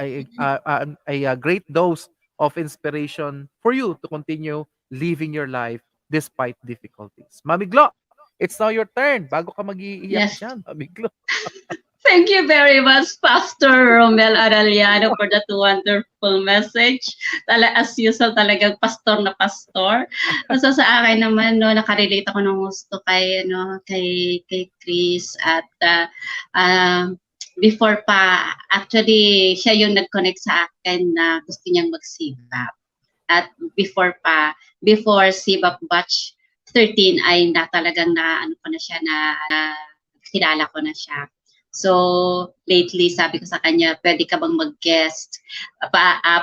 great dose of inspiration for you to continue living your life despite difficulties. Mami Glo, it's now your turn. Bago ka mag-iiyak
Yes.
dyan, Mami Glo.
Thank you very much, Pastor Romel Araliano, for that wonderful message. As usual, talagang pastor na pastor. So sa akin naman, no, nakarelate ako ng gusto kay Chris at before pa, actually, siya yung nag-connect sa akin na gusto niyang mag-sibap. At before sibap batch 13 ay talagang kilala ko na siya. So, lately, sabi ko sa kanya, pwede ka bang mag-guest?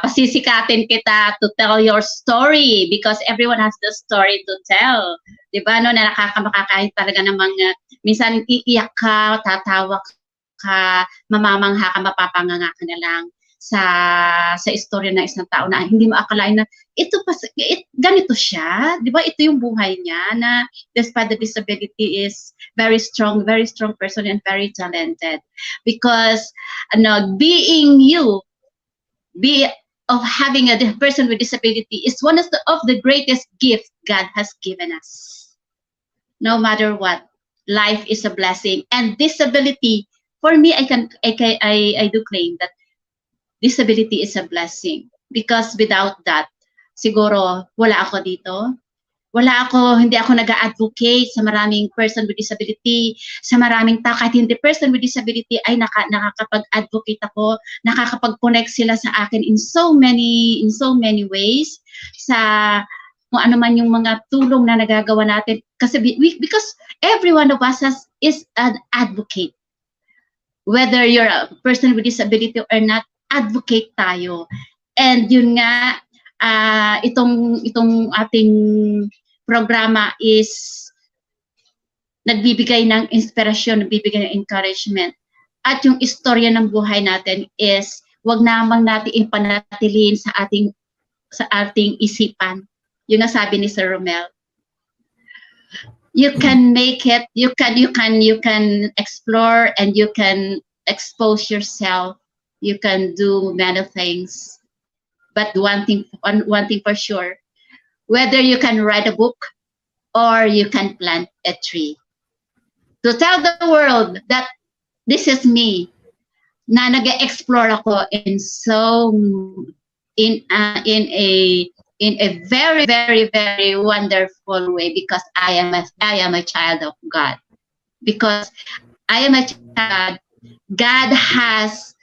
Pasisikatin kita to tell your story because everyone has the story to tell. Diba, no, na nakakamakakahit talaga ng mga, minsan iiyak ka, tatawa ka, mamamangha ka, mapapanganga ka na lang sa istorya ng isang tao na hindi mo akalain na ganito siya, di ba? Ito yung buhay niya na despite the disability is very strong person and very talented. Because being of having a person with disability is one of the greatest gifts God has given us. No matter what, life is a blessing, and disability for me, I do claim that disability is a blessing because without that, siguro wala ako dito. Hindi ako nag-advocate sa maraming person with disability, sa maraming tao, kahit hindi person with disability ay nakakapag-advocate ako, nakakapag-connect sila sa akin in so many ways, sa kung ano man yung mga tulong na nagagawa natin. Kasi because every one of us is an advocate. Whether you're a person with disability or not, advocate tayo. And yun nga, itong ating programa is nagbibigay ng inspirasyon, nagbibigay ng encouragement. At yung istorya ng buhay natin is wag namang natin ipanatilihin sa ating isipan. Yung nasabi ni Sir Romel. You can make it, you can explore and you can expose yourself. You can do many things. But one thing for sure, whether you can write a book or you can plant a tree. To tell the world that this is me, na nag-explore ako in a very, very, very wonderful way because I am a child of God. Because I am a child, God has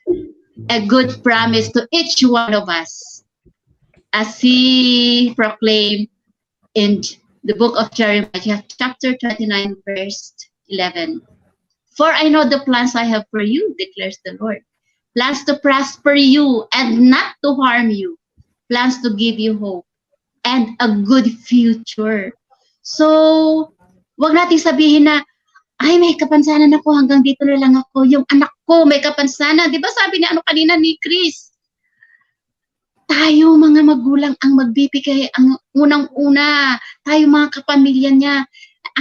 a good promise to each one of us. As he proclaimed in the book of Jeremiah, chapter 29, verse 11. For I know the plans I have for you, declares the Lord. Plans to prosper you and not to harm you. Plans to give you hope and a good future. So, wag natin sabihin na, ay, may kapansanan ako, hanggang dito na lang ako. Yung anak ko, may kapansanan. Di ba sabi ni kanina ni Kris? Tayo mga magulang ang magbibigay, ang unang-una, tayo mga kapamilya niya,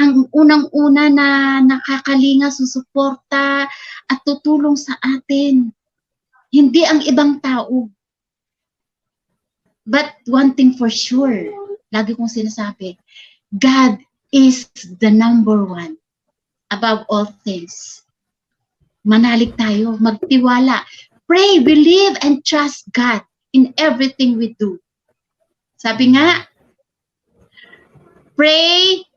ang unang-una na nakakalinga, susuporta, at tutulong sa atin. Hindi ang ibang tao. But one thing for sure, lagi kong sinasabi, God is the number one above all things. Manalig tayo, magtiwala. Pray, believe, and trust God in everything we do. Sabi nga, pray,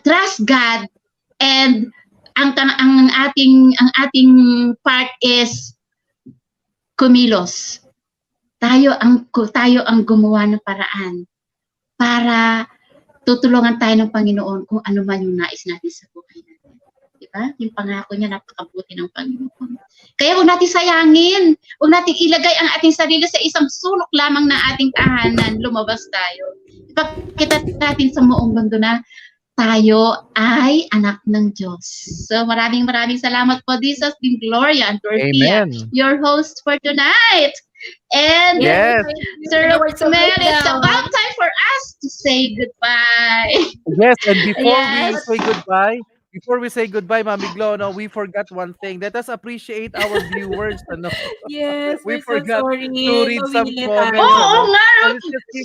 trust God, and ang ating part is kumilos. Tayo ang gumawa ng paraan para tutulungan tayo ng Panginoon kung ano man yung nais natin sa buhay natin. Diba? Yung pangako niya, napakabuti ng Panginoon. Kaya huwag natin sayangin. Huwag natin ilagay ang ating sarili sa isang sulok lamang na ating tahanan. Lumabas tayo. Ipakita natin sa buong mundo na tayo ay anak ng Diyos. So maraming salamat po. This has been Gloria and Dorothea, your host for tonight. And
yes,
Sir Romel, it's about time for us to say goodbye.
Yes, and before we say goodbye, Mami Glo, no, we forgot one thing. Let us appreciate our viewers. Ano?
Yes,
we
we're
forgot
so sorry.
to read some comments.
Oo nga.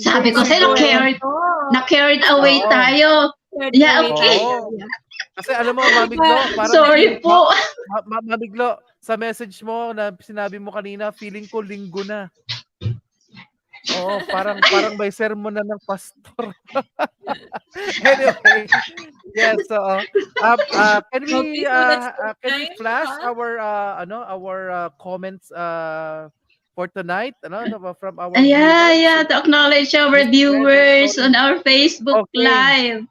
Sabi
ko sa'yo, na-carried away tayo. Yeah, okay.
Kasi alam mo, Mami Glo, parang
sorry po.
Mami Glo, sa message mo na sinabi mo kanina, feeling ko linggo na. Oo, parang may sermon na ng pastor. Anyway, yes, so can we flash our comments for tonight, from our
to acknowledge our viewers on our Facebook Live.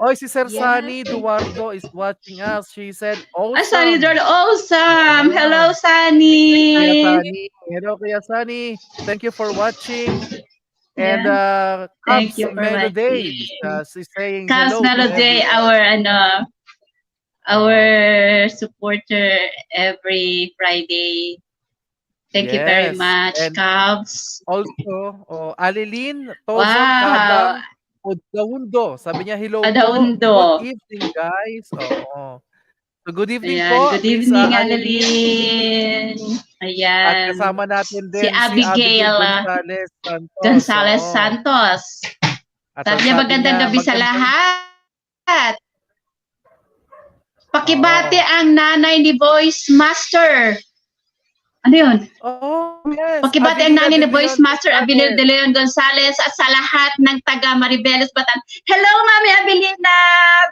Oh, si Sir
Yes.
Sunny Duardo is watching us. She said,
Sunny
awesome.
Lord, awesome.
Yeah.
Hello,
Kuya
Sunny.
Sunny. Hello, Kuya Sunny. Thank you for watching. And
Yeah. Thank
Cubs
you for
Melody
watching.
she's saying
Cavs
hello to
Melody,
everyone. Oh,
our supporter every Friday. Thank you very
yes.
much,
And
Cavs.
also, Alilin Tozon
Wow.
Kadang Odaundo. Sabi niya, hello po. Good
Adaundo.
evening, guys. Oo. So, good evening
Ayan.
po,
Good
Miss
evening,
Alilin.
Annalyn.
At
Ayan.
kasama natin
Si
din si Abigail
Abigail
Gonzales Santos.
Gonzales
Oo.
Santos.
At
Sabi
ang
niya,
sabi
magandang
niya,
gabi sa
magandang,
lahat. Pakibati
oo.
ang nanay ni VoiceMaster. Ano yun?
Oh, yes.
Pakibati ang
Abilia
nanay
de
ni
Leon
VoiceMaster, Abilil
Gonzales.
De Leon Gonzales, at sa lahat ng taga Maribeles Batan. Hello, Mami Abilina!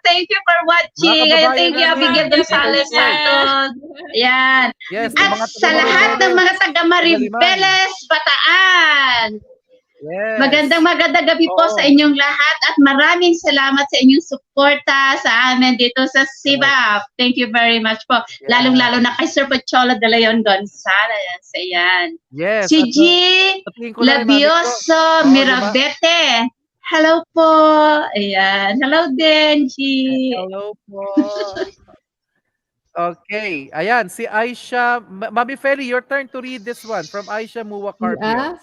Thank you for
Mga
watching. Ayan,
kababayan
thank you,
natin,
Abigail
Mami
stay
Gonzales
Abilina.
safe.
Santos. Ayan.
Yes, sa
At
mga taga
sa lahat ng
Maribeles,
mga taga
Tagaliman.
Maribeles Bataan.
Yes.
Magandang gabi po sa
Oo.
inyong lahat at maraming salamat sa inyong suporta sa amin dito sa Sibap. Thank you very much po.
Yeah.
Lalong-lalo na kay Sir Pocholo De Leon Gonzales. Ayan.
Yes.
Si
At
G.
sabihin ko na rin, Mami Pro.
Labioso
Oo, di ba?
Mirabete. Hello po. Ayan. Hello din, G.
Hello po. Okay. Ayan, si Aisha. Mami Feli, your turn to read this one from Aisha Muwa Carpio.
Yeah.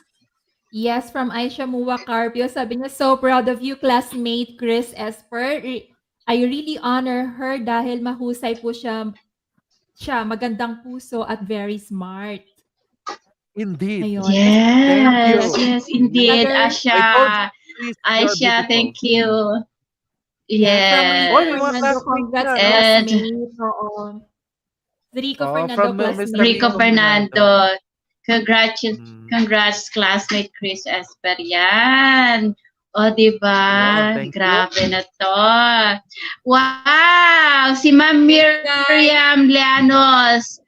Yes, from Aisha Muwa Carpio. Sabi niya, so proud of you, classmate Kris Esper. I really honor her dahil mahusay po siya, magandang puso at very smart.
Indeed.
Ayun.
Thank you.
Yes, indeed,
Another,
I told
Asha.
you, Chris, you are
Aisha,
beautiful.
thank you.
yeah, from
Yes.
Rico
Oy, may mga
Fernando,
classmates
congrats
na, no?
And
classmate. Oo. Rico
Oh,
Fernando,
from Mr.
classmate.
Rico Fernando. Congrats,
Mm.
congrats classmate Kris Esper. Yan. O, diba?
Yun, thank you.
Grabe na to. Wow! Si Ma'am Miriam Llanos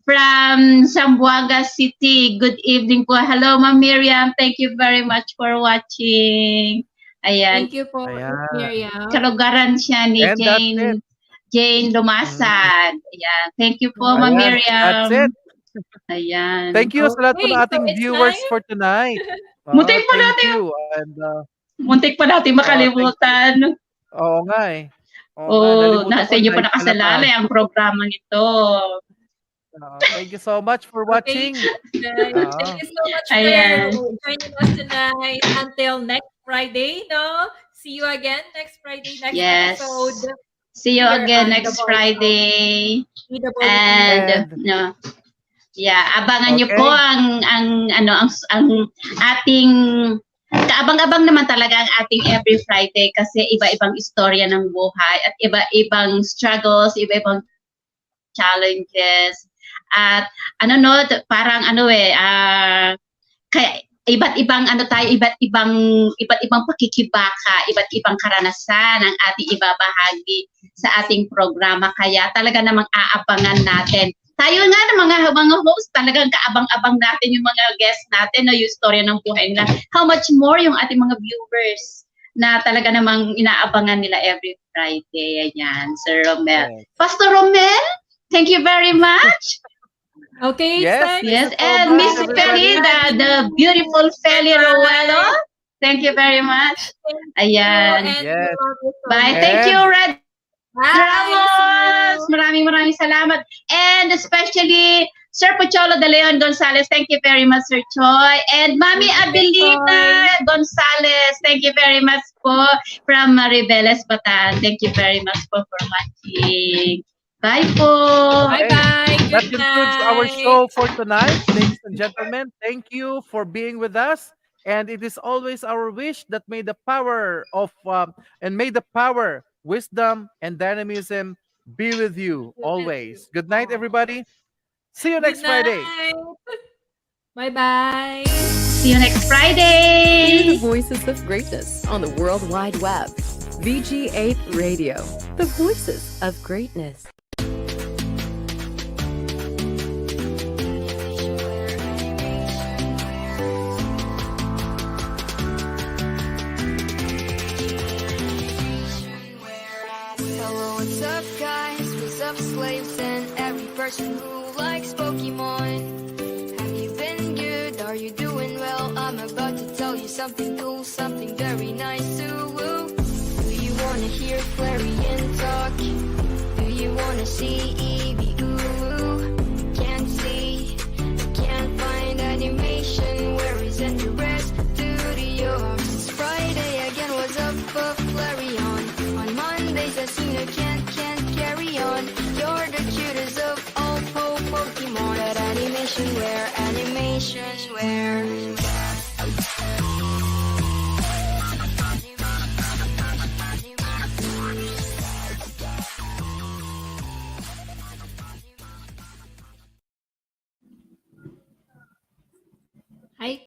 from Zamboanga City. Good evening po. Hello, Ma'am Miriam. Thank you very much for watching. Ayan.
Thank you po,
Ayan.
Miriam.
Kalugaran siya ni
And that's it.
Jane Lumasad. Ayan. Thank you po, Ma'am
Ayan, that's it.
Miriam. Ayan.
Thank you sa lahat po
Okay,
ng
so
ating
it's
viewers
time.
for tonight.
Muntik pa
Thank
natin.
you. And,
Muntik pa natin makalimutan.
oo nga eh. Oo nga,
Oh,
nalimutan
nasa
ko,
inyo pa
live pala
nakasalalay
tayo.
ang programa nito.
Thank you so much for
Okay,
watching.
guys. Thank you so much
Ayan.
for joining us tonight. Until next Friday, no? See you again next Friday, next
Yes.
episode.
See you
Here
again
on
next
The Voice of
Friday.
PWD.
And no. Yeah, abangan niyo
Okay.
po ang ating kaabang-abang naman talaga ang ating every Friday kasi iba-ibang istorya ng buhay at iba-ibang struggles, iba-ibang challenges. At parang kaya iba't ibang iba't ibang pakikibaka, iba't ibang karanasan ang ating ibabahagi sa ating programa. Kaya talaga namang aabangan natin. Tayo nga ng mga host, talagang kaabang-abang natin yung mga guests natin, yung istorya ng buhay nila. How much more yung ating mga viewers na talaga namang inaabangan nila every Friday. Ayan, Sir Romel.
Yes.
Pastor Romel, thank you very much.
Okay,
Yes,
thanks.
Yes,
so
and
much,
Miss
everybody.
Feli, the beautiful Feli Ruelo. Thank you very much. Ayan.
And
Yes.
we love you so
Bye.
much.
Thank you, Red
Bye.
Ramos. Maraming salamat. And especially Sir Pocholo De Leon Gonzales. Thank you very much, Sir Choi. And Mami Abilita Gonzales. Thank you very much po from Maribeles Bataan. Thank you very much po for watching. Bye po.
Bye-bye.
That
Good
concludes our
night.
show for tonight, ladies and gentlemen. Thank you for being with us. And it is always our wish that may the power, wisdom, and dynamism be with you always. Good night, everybody. See you next Friday.
Bye-bye.
See you next
Hear
Friday.
the voices of greatness on the World Wide Web. VG8 Radio, the voices of greatness.
person who likes Pokemon. Have you been good? Are you doing well? I'm about to tell you something cool, something very nice to woo. Do you wanna hear Clarion talk? Do you wanna see Eevee ooh? Can't see, can't find animation. Where is it? The rest studio. It's Friday again. What's up, Flareon? On Mondays I seem to can't carry on. You're the cutest of all Pokemon. But animation where? Animations where?